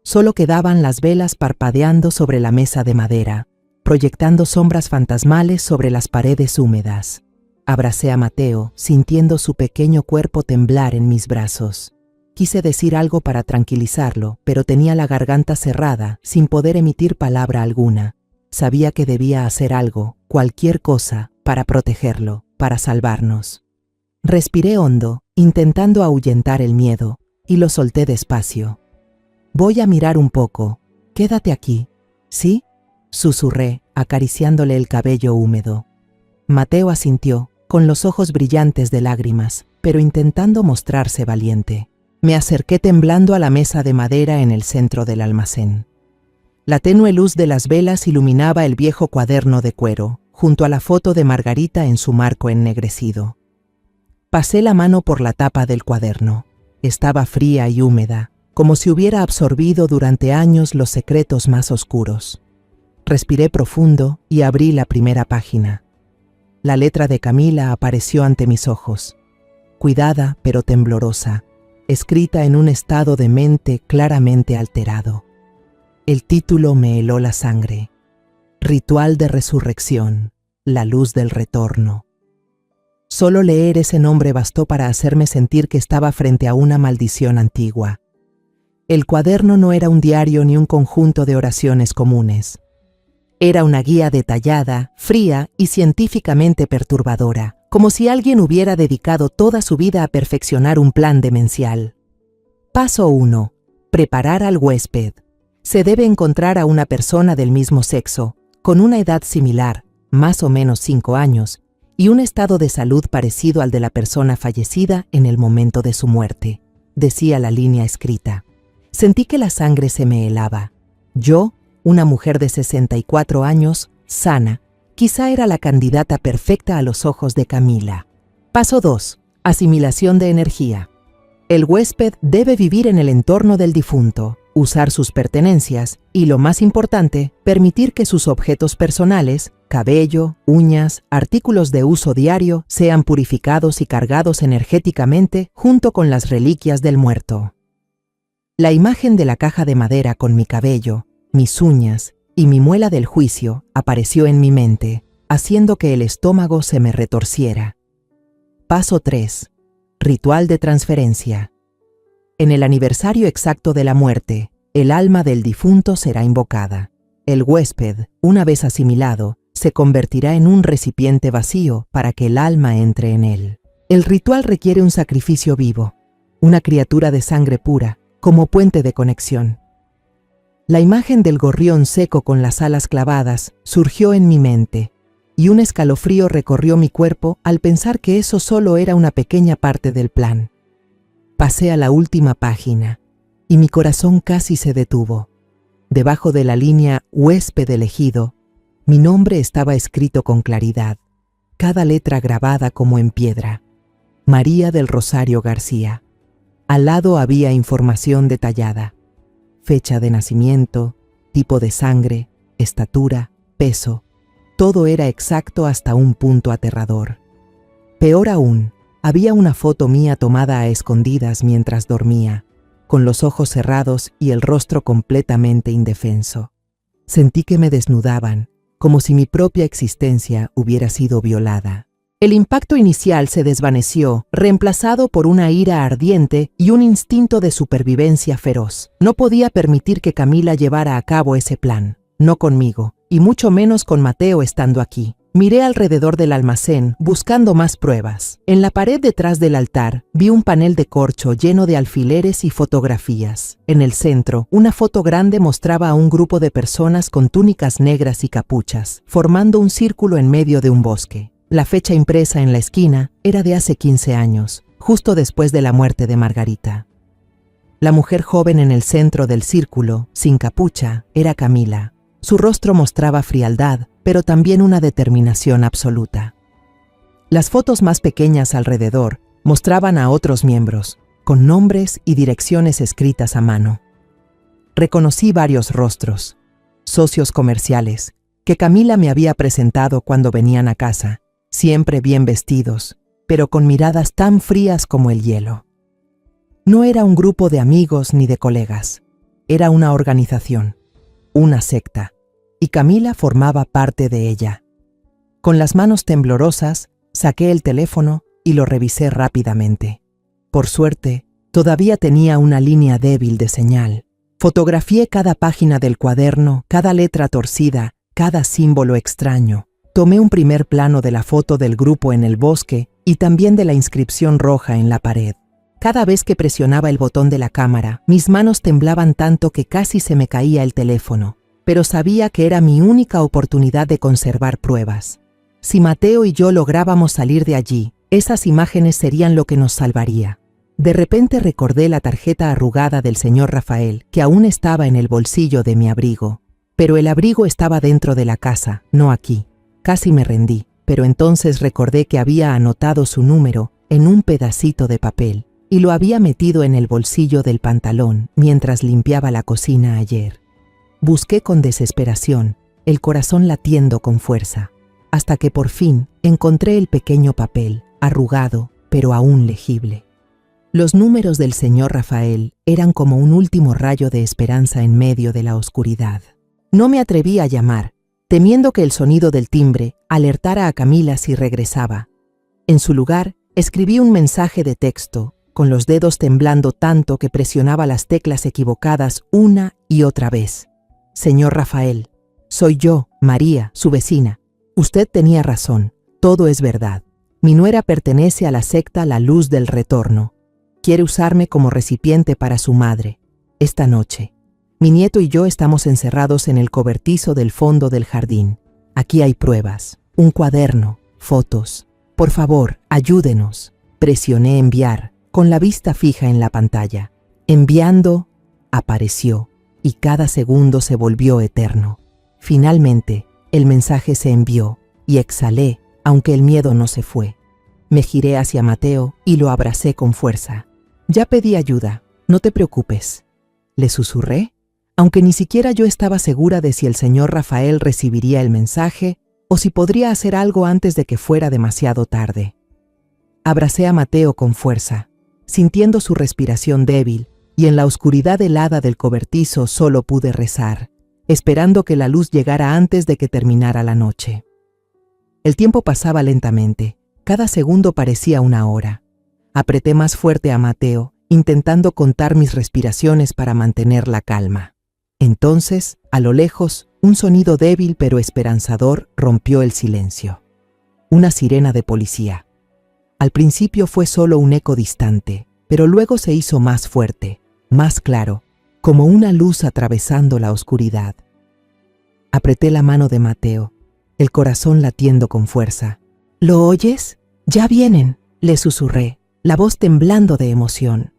Solo quedaban las velas parpadeando sobre la mesa de madera, proyectando sombras fantasmales sobre las paredes húmedas. Abracé a Mateo, sintiendo su pequeño cuerpo temblar en mis brazos. Quise decir algo para tranquilizarlo, pero tenía la garganta cerrada, sin poder emitir palabra alguna. Sabía que debía hacer algo, cualquier cosa, para protegerlo, para salvarnos. Respiré hondo, intentando ahuyentar el miedo, y lo solté despacio. «Voy a mirar un poco. Quédate aquí». «¿Sí?», susurré, acariciándole el cabello húmedo. Mateo asintió, con los ojos brillantes de lágrimas, pero intentando mostrarse valiente. Me acerqué temblando a la mesa de madera en el centro del almacén. La tenue luz de las velas iluminaba el viejo cuaderno de cuero, junto a la foto de Margarita en su marco ennegrecido. Pasé la mano por la tapa del cuaderno. Estaba fría y húmeda, como si hubiera absorbido durante años los secretos más oscuros. Respiré profundo y abrí la primera página. La letra de Camila apareció ante mis ojos, cuidada pero temblorosa, escrita en un estado de mente claramente alterado. El título me heló la sangre. Ritual de resurrección, la luz del retorno. Solo leer ese nombre bastó para hacerme sentir que estaba frente a una maldición antigua. El cuaderno no era un diario ni un conjunto de oraciones comunes. Era una guía detallada, fría y científicamente perturbadora, como si alguien hubiera dedicado toda su vida a perfeccionar un plan demencial. Paso 1. Preparar al huésped. Se debe encontrar a una persona del mismo sexo, con una edad similar, más o menos 5 años, y un estado de salud parecido al de la persona fallecida en el momento de su muerte, decía la línea escrita. Sentí que la sangre se me helaba. Yo, una mujer de 64 años, sana, quizá era la candidata perfecta a los ojos de Camila. Paso 2. Asimilación de energía. El huésped debe vivir en el entorno del difunto, usar sus pertenencias y, lo más importante, permitir que sus objetos personales, cabello, uñas, artículos de uso diario, sean purificados y cargados energéticamente junto con las reliquias del muerto. La imagen de la caja de madera con mi cabello, mis uñas y mi muela del juicio apareció en mi mente, haciendo que el estómago se me retorciera. Paso 3. Ritual de transferencia. En el aniversario exacto de la muerte, el alma del difunto será invocada. El huésped, una vez asimilado, se convertirá en un recipiente vacío para que el alma entre en él. El ritual requiere un sacrificio vivo, una criatura de sangre pura, como puente de conexión. La imagen del gorrión seco con las alas clavadas surgió en mi mente, y un escalofrío recorrió mi cuerpo al pensar que eso solo era una pequeña parte del plan. Pasé a la última página, y mi corazón casi se detuvo. Debajo de la línea huésped elegido, mi nombre estaba escrito con claridad, cada letra grabada como en piedra. María del Rosario García. Al lado había información detallada. Fecha de nacimiento, tipo de sangre, estatura, peso. Todo era exacto hasta un punto aterrador. Peor aún, había una foto mía tomada a escondidas mientras dormía, con los ojos cerrados y el rostro completamente indefenso. Sentí que me desnudaban, como si mi propia existencia hubiera sido violada. El impacto inicial se desvaneció, reemplazado por una ira ardiente y un instinto de supervivencia feroz. No podía permitir que Camila llevara a cabo ese plan, no conmigo, y mucho menos con Mateo estando aquí. Miré alrededor del almacén, buscando más pruebas. En la pared detrás del altar, vi un panel de corcho lleno de alfileres y fotografías. En el centro, una foto grande mostraba a un grupo de personas con túnicas negras y capuchas, formando un círculo en medio de un bosque. La fecha impresa en la esquina era de hace 15 años, justo después de la muerte de Margarita. La mujer joven en el centro del círculo, sin capucha, era Camila. Su rostro mostraba frialdad, pero también una determinación absoluta. Las fotos más pequeñas alrededor mostraban a otros miembros, con nombres y direcciones escritas a mano. Reconocí varios rostros, socios comerciales, que Camila me había presentado cuando venían a casa, siempre bien vestidos, pero con miradas tan frías como el hielo. No era un grupo de amigos ni de colegas, era una organización, una secta, y Camila formaba parte de ella. Con las manos temblorosas, saqué el teléfono y lo revisé rápidamente. Por suerte, todavía tenía una línea débil de señal. Fotografié cada página del cuaderno, cada letra torcida, cada símbolo extraño. Tomé un primer plano de la foto del grupo en el bosque y también de la inscripción roja en la pared. Cada vez que presionaba el botón de la cámara, mis manos temblaban tanto que casi se me caía el teléfono, pero sabía que era mi única oportunidad de conservar pruebas. Si Mateo y yo lográbamos salir de allí, esas imágenes serían lo que nos salvaría. De repente recordé la tarjeta arrugada del señor Rafael, que aún estaba en el bolsillo de mi abrigo. Pero el abrigo estaba dentro de la casa, no aquí. Casi me rendí, pero entonces recordé que había anotado su número en un pedacito de papel y lo había metido en el bolsillo del pantalón mientras limpiaba la cocina ayer. Busqué con desesperación, el corazón latiendo con fuerza, hasta que por fin encontré el pequeño papel, arrugado, pero aún legible. Los números del señor Rafael eran como un último rayo de esperanza en medio de la oscuridad. No me atreví a llamar, temiendo que el sonido del timbre alertara a Camila si regresaba. En su lugar, escribí un mensaje de texto, con los dedos temblando tanto que presionaba las teclas equivocadas una y otra vez. Señor Rafael, soy yo, María, su vecina. Usted tenía razón, todo es verdad. Mi nuera pertenece a la secta La Luz del Retorno. Quiere usarme como recipiente para su madre. Esta noche, mi nieto y yo estamos encerrados en el cobertizo del fondo del jardín. Aquí hay pruebas, un cuaderno, fotos. Por favor, ayúdenos. Presioné enviar, con la vista fija en la pantalla. Enviando, apareció, y cada segundo se volvió eterno. Finalmente, el mensaje se envió, y exhalé, aunque el miedo no se fue. Me giré hacia Mateo y lo abracé con fuerza. Ya pedí ayuda, no te preocupes. Le susurré, aunque ni siquiera yo estaba segura de si el señor Rafael recibiría el mensaje o si podría hacer algo antes de que fuera demasiado tarde. Abracé a Mateo con fuerza, sintiendo su respiración débil, y en la oscuridad helada del cobertizo solo pude rezar, esperando que la luz llegara antes de que terminara la noche. El tiempo pasaba lentamente, cada segundo parecía una hora. Apreté más fuerte a Mateo, intentando contar mis respiraciones para mantener la calma. Entonces, a lo lejos, un sonido débil pero esperanzador rompió el silencio. Una sirena de policía. Al principio fue solo un eco distante, pero luego se hizo más fuerte, más claro, como una luz atravesando la oscuridad. Apreté la mano de Mateo, el corazón latiendo con fuerza. ¿Lo oyes? Ya vienen, le susurré, la voz temblando de emoción.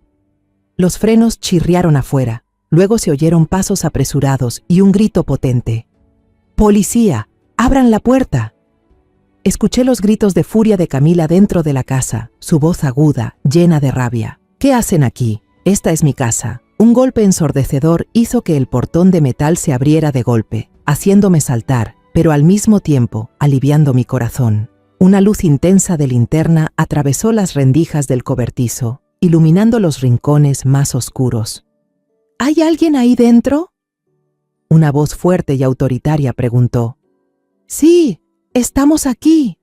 Los frenos chirriaron afuera, luego se oyeron pasos apresurados y un grito potente. ¡Policía! ¡Abran la puerta! Escuché los gritos de furia de Camila dentro de la casa, su voz aguda, llena de rabia. ¿Qué hacen aquí? Esta es mi casa. Un golpe ensordecedor hizo que el portón de metal se abriera de golpe, haciéndome saltar, pero al mismo tiempo aliviando mi corazón. Una luz intensa de linterna atravesó las rendijas del cobertizo, iluminando los rincones más oscuros. ¿Hay alguien ahí dentro? Una voz fuerte y autoritaria preguntó. Sí, estamos aquí,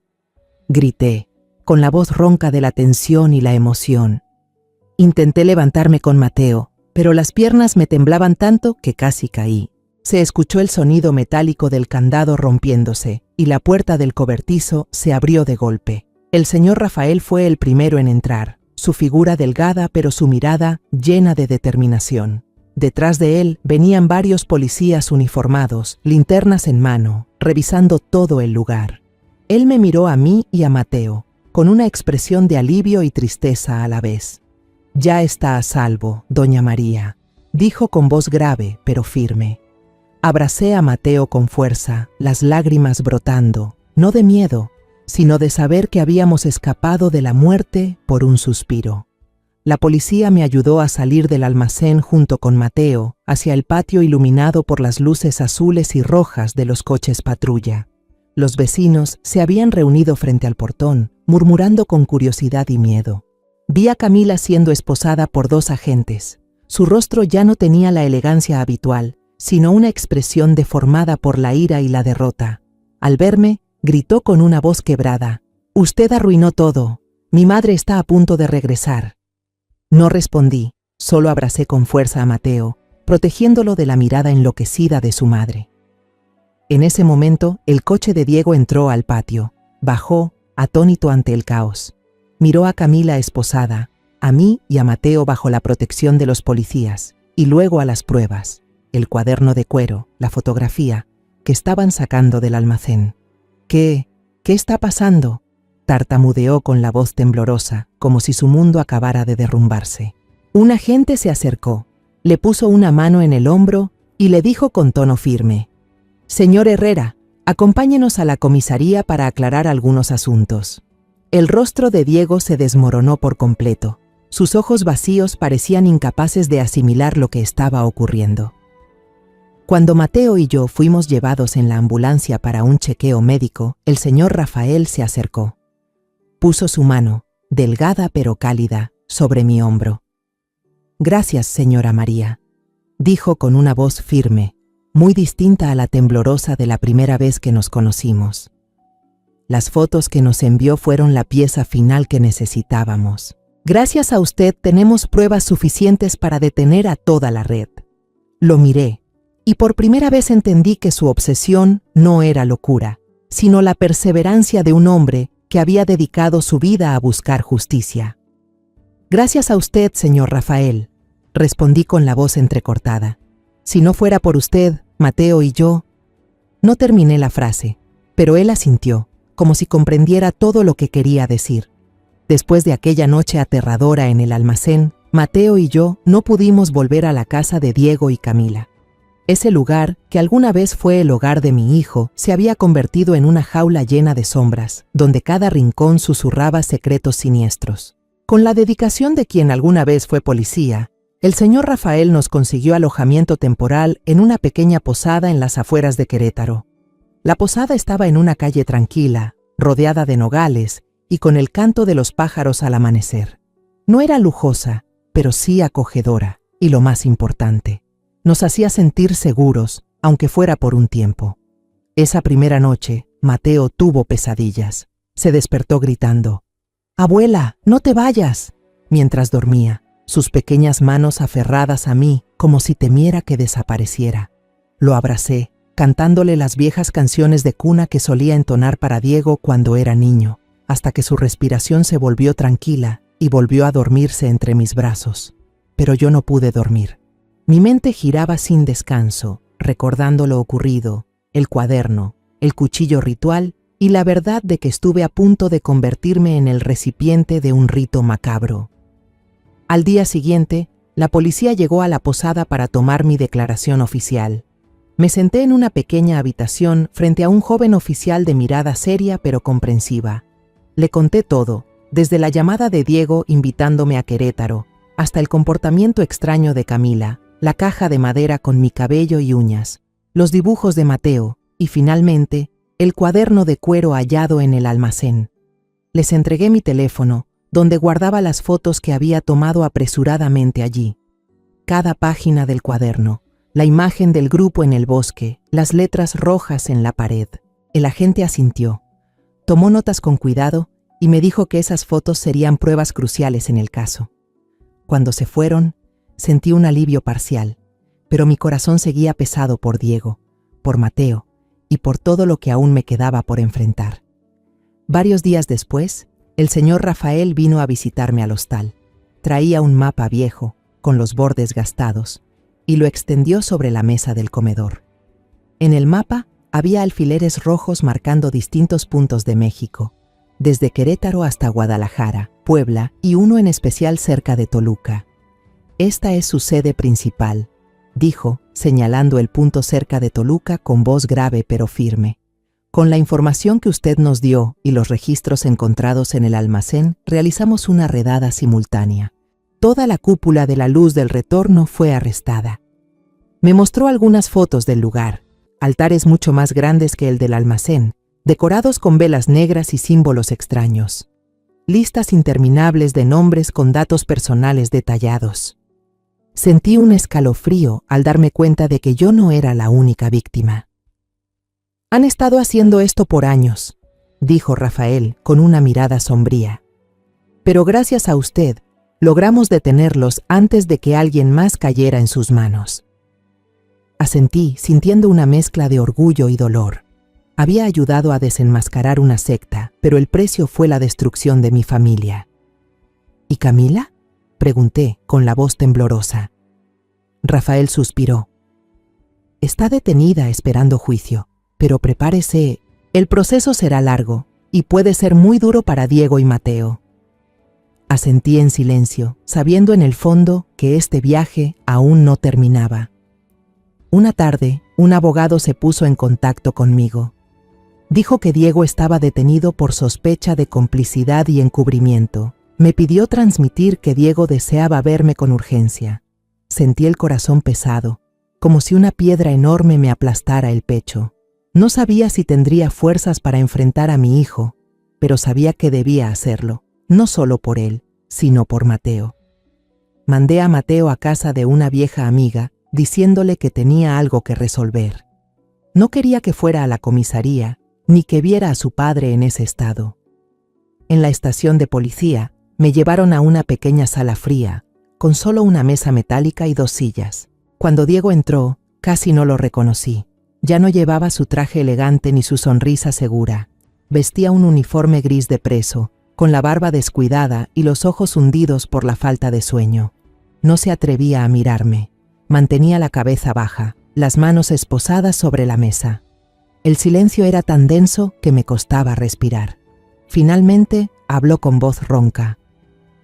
grité, con la voz ronca de la tensión y la emoción. Intenté levantarme con Mateo, pero las piernas me temblaban tanto que casi caí. Se escuchó el sonido metálico del candado rompiéndose, y la puerta del cobertizo se abrió de golpe. El señor Rafael fue el primero en entrar, su figura delgada pero su mirada llena de determinación. Detrás de él venían varios policías uniformados, linternas en mano, revisando todo el lugar. Él me miró a mí y a Mateo, con una expresión de alivio y tristeza a la vez. «Ya está a salvo, doña María», dijo con voz grave pero firme. Abracé a Mateo con fuerza, las lágrimas brotando, no de miedo, sino de saber que habíamos escapado de la muerte por un suspiro. La policía me ayudó a salir del almacén junto con Mateo hacia el patio iluminado por las luces azules y rojas de los coches patrulla. Los vecinos se habían reunido frente al portón, murmurando con curiosidad y miedo. Vi a Camila siendo esposada por 2 agentes. Su rostro ya no tenía la elegancia habitual, sino una expresión deformada por la ira y la derrota. Al verme, gritó con una voz quebrada. «Usted arruinó todo. Mi madre está a punto de regresar». No respondí, solo abracé con fuerza a Mateo, protegiéndolo de la mirada enloquecida de su madre. En ese momento, el coche de Diego entró al patio. Bajó, atónito ante el caos. Miró a Camila esposada, a mí y a Mateo bajo la protección de los policías, y luego a las pruebas, el cuaderno de cuero, la fotografía, que estaban sacando del almacén. ¿Qué está pasando?», tartamudeó con la voz temblorosa, como si su mundo acabara de derrumbarse. Un agente se acercó, le puso una mano en el hombro y le dijo con tono firme: «Señor Herrera, acompáñenos a la comisaría para aclarar algunos asuntos». El rostro de Diego se desmoronó por completo. Sus ojos vacíos parecían incapaces de asimilar lo que estaba ocurriendo. Cuando Mateo y yo fuimos llevados en la ambulancia para un chequeo médico, el señor Rafael se acercó. Puso su mano, delgada pero cálida, sobre mi hombro. «Gracias, señora María», dijo con una voz firme, muy distinta a la temblorosa de la primera vez que nos conocimos. Las fotos que nos envió fueron la pieza final que necesitábamos. Gracias a usted tenemos pruebas suficientes para detener a toda la red. Lo miré, y por primera vez entendí que su obsesión no era locura, sino la perseverancia de un hombre que había dedicado su vida a buscar justicia. Gracias a usted, señor Rafael, respondí con la voz entrecortada. Si no fuera por usted, Mateo y yo... No terminé la frase, pero él asintió, como si comprendiera todo lo que quería decir. Después de aquella noche aterradora en el almacén, Mateo y yo no pudimos volver a la casa de Diego y Camila. Ese lugar, que alguna vez fue el hogar de mi hijo, se había convertido en una jaula llena de sombras, donde cada rincón susurraba secretos siniestros. Con la dedicación de quien alguna vez fue policía, el señor Rafael nos consiguió alojamiento temporal en una pequeña posada en las afueras de Querétaro. La posada estaba en una calle tranquila, rodeada de nogales y con el canto de los pájaros al amanecer. No era lujosa, pero sí acogedora, y lo más importante, nos hacía sentir seguros, aunque fuera por un tiempo. Esa primera noche, Mateo tuvo pesadillas. Se despertó gritando: «Abuela, no te vayas», mientras dormía, sus pequeñas manos aferradas a mí como si temiera que desapareciera. Lo abracé, cantándole las viejas canciones de cuna que solía entonar para Diego cuando era niño, hasta que su respiración se volvió tranquila y volvió a dormirse entre mis brazos. Pero yo no pude dormir. Mi mente giraba sin descanso, recordando lo ocurrido, el cuaderno, el cuchillo ritual y la verdad de que estuve a punto de convertirme en el recipiente de un rito macabro. Al día siguiente, la policía llegó a la posada para tomar mi declaración oficial. Me senté en una pequeña habitación frente a un joven oficial de mirada seria pero comprensiva. Le conté todo, desde la llamada de Diego invitándome a Querétaro, hasta el comportamiento extraño de Camila, la caja de madera con mi cabello y uñas, los dibujos de Mateo y, finalmente, el cuaderno de cuero hallado en el almacén. Les entregué mi teléfono, donde guardaba las fotos que había tomado apresuradamente allí. Cada página del cuaderno, la imagen del grupo en el bosque, las letras rojas en la pared. El agente asintió. Tomó notas con cuidado y me dijo que esas fotos serían pruebas cruciales en el caso. Cuando se fueron, sentí un alivio parcial, pero mi corazón seguía pesado por Diego, por Mateo y por todo lo que aún me quedaba por enfrentar. Varios días después, el señor Rafael vino a visitarme al hostal. Traía un mapa viejo, con los bordes gastados, y lo extendió sobre la mesa del comedor. En el mapa había alfileres rojos marcando distintos puntos de México, desde Querétaro hasta Guadalajara, Puebla y uno en especial cerca de Toluca. «Esta es su sede principal», dijo, señalando el punto cerca de Toluca con voz grave pero firme. «Con la información que usted nos dio y los registros encontrados en el almacén, realizamos una redada simultánea. Toda la cúpula de la Luz del Retorno fue arrestada». Me mostró algunas fotos del lugar, altares mucho más grandes que el del almacén, decorados con velas negras y símbolos extraños. Listas interminables de nombres con datos personales detallados. Sentí un escalofrío al darme cuenta de que yo no era la única víctima. «Han estado haciendo esto por años», dijo Rafael con una mirada sombría. «Pero gracias a usted, logramos detenerlos antes de que alguien más cayera en sus manos». Asentí, sintiendo una mezcla de orgullo y dolor. Había ayudado a desenmascarar una secta, pero el precio fue la destrucción de mi familia. «¿Y Camila?», pregunté con la voz temblorosa. Rafael suspiró. «Está detenida esperando juicio, pero prepárese, el proceso será largo y puede ser muy duro para Diego y Mateo». Asentí en silencio, sabiendo en el fondo que este viaje aún no terminaba. Una tarde, un abogado se puso en contacto conmigo. Dijo que Diego estaba detenido por sospecha de complicidad y encubrimiento. Me pidió transmitir que Diego deseaba verme con urgencia. Sentí el corazón pesado, como si una piedra enorme me aplastara el pecho. No sabía si tendría fuerzas para enfrentar a mi hijo, pero sabía que debía hacerlo, no solo por él, sino por Mateo. Mandé a Mateo a casa de una vieja amiga, diciéndole que tenía algo que resolver. No quería que fuera a la comisaría, ni que viera a su padre en ese estado. En la estación de policía, me llevaron a una pequeña sala fría, con solo una mesa metálica y 2 sillas. Cuando Diego entró, casi no lo reconocí. Ya no llevaba su traje elegante ni su sonrisa segura. Vestía un uniforme gris de preso, con la barba descuidada y los ojos hundidos por la falta de sueño. No se atrevía a mirarme. Mantenía la cabeza baja, las manos esposadas sobre la mesa. El silencio era tan denso que me costaba respirar. Finalmente, habló con voz ronca.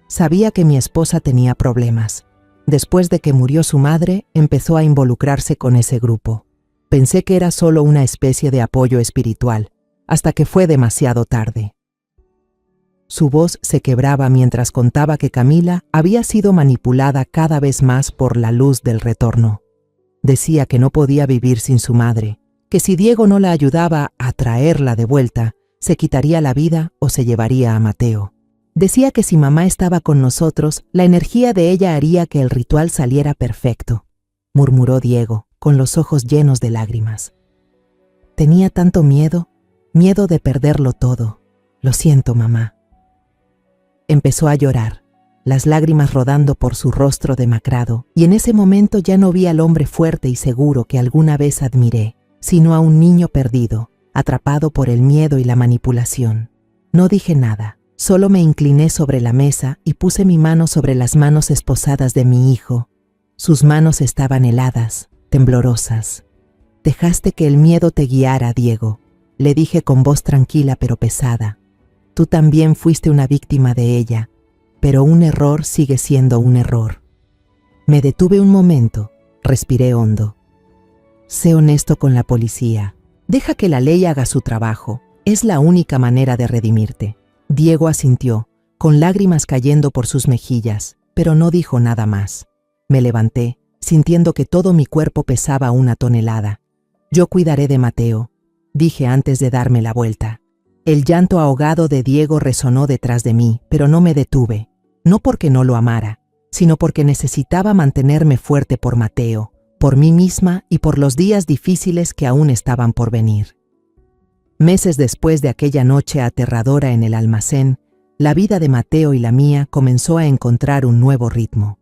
Sabía que mi esposa tenía problemas. Después de que murió su madre, empezó a involucrarse con ese grupo. Pensé que era solo una especie de apoyo espiritual, hasta que fue demasiado tarde. Su voz se quebraba mientras contaba que Camila había sido manipulada cada vez más por la luz del retorno. Decía que no podía vivir sin su madre, que si Diego no la ayudaba a traerla de vuelta, se quitaría la vida o se llevaría a Mateo. Decía que si mamá estaba con nosotros, la energía de ella haría que el ritual saliera perfecto, murmuró Diego, con los ojos llenos de lágrimas. Tenía tanto miedo de perderlo todo. Lo siento, mamá. Empezó a llorar, las lágrimas rodando por su rostro demacrado, y en ese momento ya no vi al hombre fuerte y seguro que alguna vez admiré, sino a un niño perdido, atrapado por el miedo y la manipulación. No dije nada, solo me incliné sobre la mesa y puse mi mano sobre las manos esposadas de mi hijo. Sus manos estaban heladas, temblorosas. Dejaste que el miedo te guiara, Diego, le dije con voz tranquila pero pesada. Tú también fuiste una víctima de ella, pero un error sigue siendo un error. Me detuve un momento, respiré hondo. Sé honesto con la policía. Deja que la ley haga su trabajo. Es la única manera de redimirte. Diego asintió, con lágrimas cayendo por sus mejillas, pero no dijo nada más. Me levanté, sintiendo que todo mi cuerpo pesaba 1 tonelada. Yo cuidaré de Mateo, dije antes de darme la vuelta. El llanto ahogado de Diego resonó detrás de mí, pero no me detuve, no porque no lo amara, sino porque necesitaba mantenerme fuerte por Mateo, por mí misma y por los días difíciles que aún estaban por venir. Meses después de aquella noche aterradora en el almacén, la vida de Mateo y la mía comenzó a encontrar un nuevo ritmo.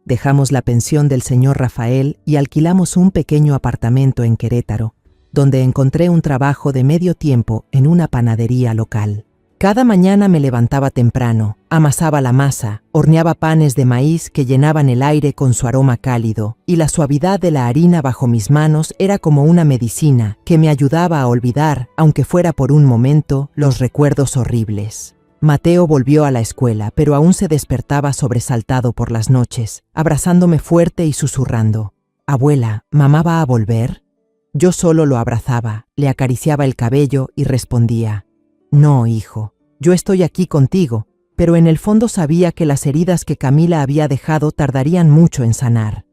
Dejamos la pensión del señor Rafael y alquilamos un pequeño apartamento en Querétaro, donde encontré un trabajo de medio tiempo en una panadería local. Cada mañana me levantaba temprano, amasaba la masa, horneaba panes de maíz que llenaban el aire con su aroma cálido, y la suavidad de la harina bajo mis manos era como una medicina que me ayudaba a olvidar, aunque fuera por un momento, los recuerdos horribles. Mateo volvió a la escuela, pero aún se despertaba sobresaltado por las noches, abrazándome fuerte y susurrando. «Abuela, ¿mamá va a volver?» Yo solo lo abrazaba, le acariciaba el cabello y respondía, «No, hijo, yo estoy aquí contigo», pero en el fondo sabía que las heridas que Camila había dejado tardarían mucho en sanar.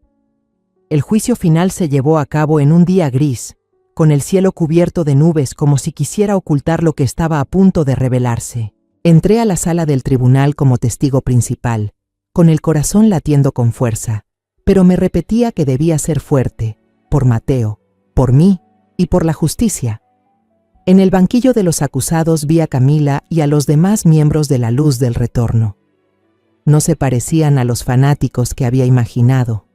El juicio final se llevó a cabo en un día gris, con el cielo cubierto de nubes como si quisiera ocultar lo que estaba a punto de revelarse. Entré a la sala del tribunal como testigo principal, con el corazón latiendo con fuerza, pero me repetía que debía ser fuerte, por Mateo, por mí y por la justicia. En el banquillo de los acusados vi a Camila y a los demás miembros de la Luz del Retorno. No se parecían a los fanáticos que había imaginado.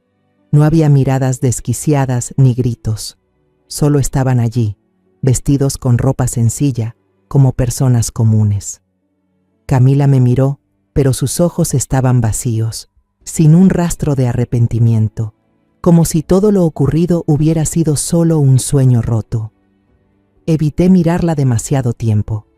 No había miradas desquiciadas ni gritos. Solo estaban allí, vestidos con ropa sencilla, como personas comunes. Camila me miró, pero sus ojos estaban vacíos, sin un rastro de arrepentimiento, como si todo lo ocurrido hubiera sido solo un sueño roto. Evité mirarla demasiado tiempo,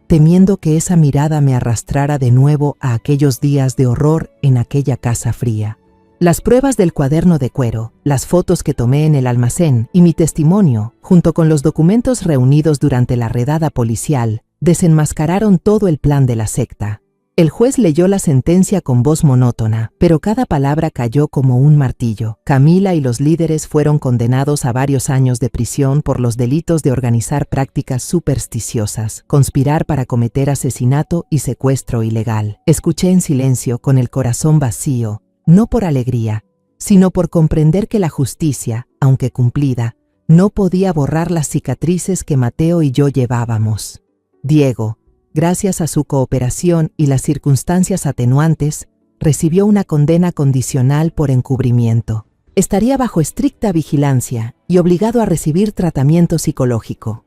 temiendo que esa mirada me arrastrara de nuevo a aquellos días de horror en aquella casa fría. Las pruebas del cuaderno de cuero, las fotos que tomé en el almacén y mi testimonio, junto con los documentos reunidos durante la redada policial, desenmascararon todo el plan de la secta. El juez leyó la sentencia con voz monótona, pero cada palabra cayó como un martillo. Camila y los líderes fueron condenados a varios años de prisión por los delitos de organizar prácticas supersticiosas, conspirar para cometer asesinato y secuestro ilegal. Escuché en silencio, con el corazón vacío, no por alegría, sino por comprender que la justicia, aunque cumplida, no podía borrar las cicatrices que Mateo y yo llevábamos. Diego, gracias a su cooperación y las circunstancias atenuantes, recibió una condena condicional por encubrimiento. Estaría bajo estricta vigilancia y obligado a recibir tratamiento psicológico.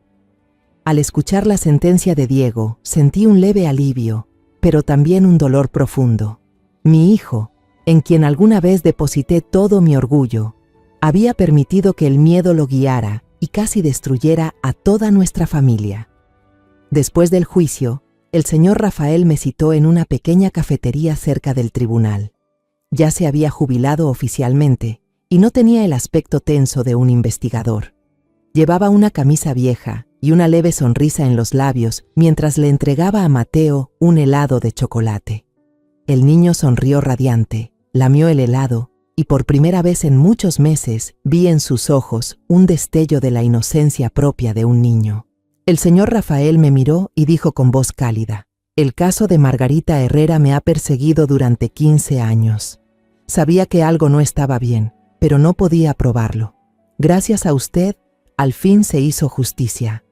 Al escuchar la sentencia de Diego, sentí un leve alivio, pero también un dolor profundo. Mi hijo, en quien alguna vez deposité todo mi orgullo, había permitido que el miedo lo guiara y casi destruyera a toda nuestra familia. Después del juicio, el señor Rafael me citó en una pequeña cafetería cerca del tribunal. Ya se había jubilado oficialmente y no tenía el aspecto tenso de un investigador. Llevaba una camisa vieja y una leve sonrisa en los labios mientras le entregaba a Mateo un helado de chocolate. El niño sonrió radiante, lamió el helado y por primera vez en muchos meses vi en sus ojos un destello de la inocencia propia de un niño. El señor Rafael me miró y dijo con voz cálida: «El caso de Margarita Herrera me ha perseguido durante 15 años. Sabía que algo no estaba bien, pero no podía probarlo. Gracias a usted, al fin se hizo justicia.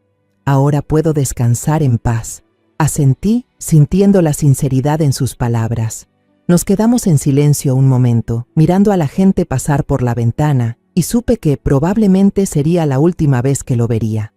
Ahora puedo descansar en paz». Asentí, sintiendo la sinceridad en sus palabras. Nos quedamos en silencio un momento, mirando a la gente pasar por la ventana, y supe que probablemente sería la última vez que lo vería.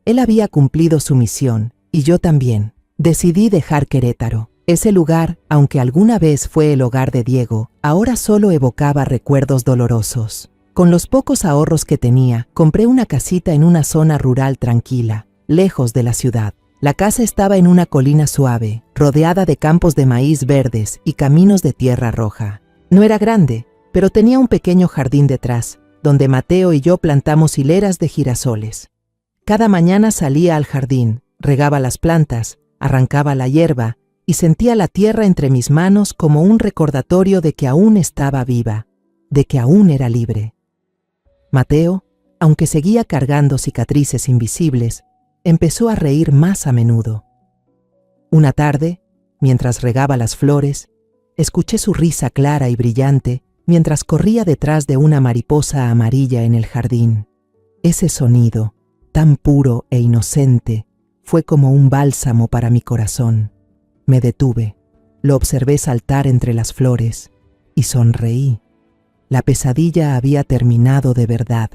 Él había cumplido su misión, y yo también. Decidí dejar Querétaro. Ese lugar, aunque alguna vez fue el hogar de Diego, ahora solo evocaba recuerdos dolorosos. Con los pocos ahorros que tenía, compré una casita en una zona rural tranquila, lejos de la ciudad. La casa estaba en una colina suave, rodeada de campos de maíz verdes y caminos de tierra roja. No era grande, pero tenía un pequeño jardín detrás, donde Mateo y yo plantamos hileras de girasoles. Cada mañana salía al jardín, regaba las plantas, arrancaba la hierba y sentía la tierra entre mis manos como un recordatorio de que aún estaba viva, de que aún era libre. Mateo, aunque seguía cargando cicatrices invisibles, empezó a reír más a menudo. Una tarde, mientras regaba las flores, escuché su risa clara y brillante mientras corría detrás de una mariposa amarilla en el jardín. Ese sonido, tan puro e inocente, fue como un bálsamo para mi corazón. Me detuve, lo observé saltar entre las flores y sonreí. La pesadilla había terminado de verdad.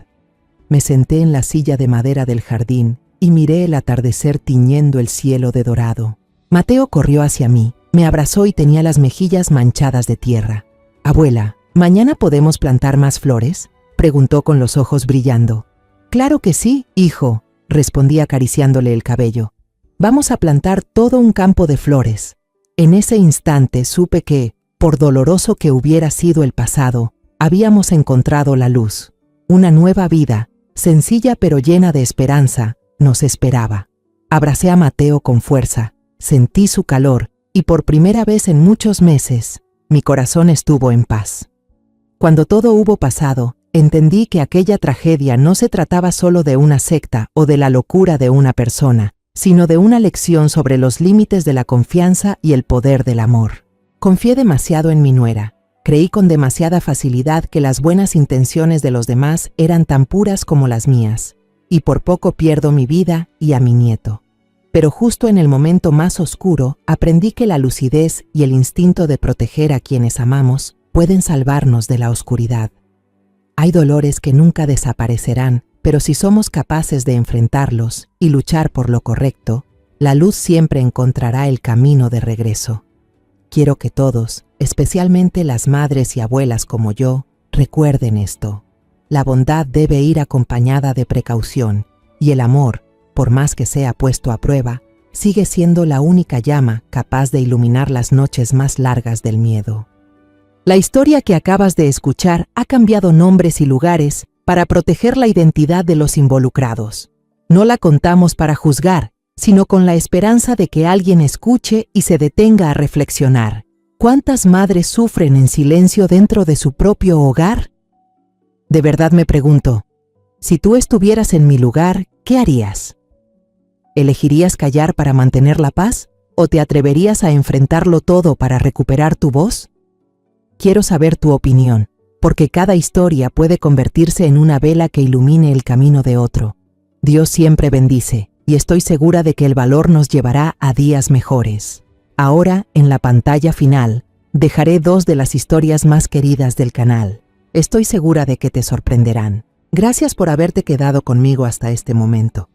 Me senté en la silla de madera del jardín y miré el atardecer tiñendo el cielo de dorado. Mateo corrió hacia mí, me abrazó y tenía las mejillas manchadas de tierra. «Abuela, ¿mañana podemos plantar más flores?», preguntó con los ojos brillando. «Claro que sí, hijo», respondí acariciándole el cabello. «Vamos a plantar todo un campo de flores». En ese instante supe que, por doloroso que hubiera sido el pasado, habíamos encontrado la luz. Una nueva vida, sencilla pero llena de esperanza, nos esperaba. Abracé a Mateo con fuerza, sentí su calor y por primera vez en muchos meses, mi corazón estuvo en paz. Cuando todo hubo pasado, entendí que aquella tragedia no se trataba solo de una secta o de la locura de una persona, sino de una lección sobre los límites de la confianza y el poder del amor. Confié demasiado en mi nuera. Creí con demasiada facilidad que las buenas intenciones de los demás eran tan puras como las mías, y por poco pierdo mi vida y a mi nieto. Pero justo en el momento más oscuro, aprendí que la lucidez y el instinto de proteger a quienes amamos pueden salvarnos de la oscuridad. Hay dolores que nunca desaparecerán, pero si somos capaces de enfrentarlos y luchar por lo correcto, la luz siempre encontrará el camino de regreso. Quiero que todos, especialmente las madres y abuelas como yo, recuerden esto. La bondad debe ir acompañada de precaución, y el amor, por más que sea puesto a prueba, sigue siendo la única llama capaz de iluminar las noches más largas del miedo. La historia que acabas de escuchar ha cambiado nombres y lugares para proteger la identidad de los involucrados. No la contamos para juzgar, sino con la esperanza de que alguien escuche y se detenga a reflexionar. ¿Cuántas madres sufren en silencio dentro de su propio hogar? De verdad me pregunto, si tú estuvieras en mi lugar, ¿qué harías? ¿Elegirías callar para mantener la paz o te atreverías a enfrentarlo todo para recuperar tu voz? Quiero saber tu opinión, porque cada historia puede convertirse en una vela que ilumine el camino de otro. Dios siempre bendice, y estoy segura de que el valor nos llevará a días mejores. Ahora, en la pantalla final, dejaré 2 de las historias más queridas del canal. Estoy segura de que te sorprenderán. Gracias por haberte quedado conmigo hasta este momento.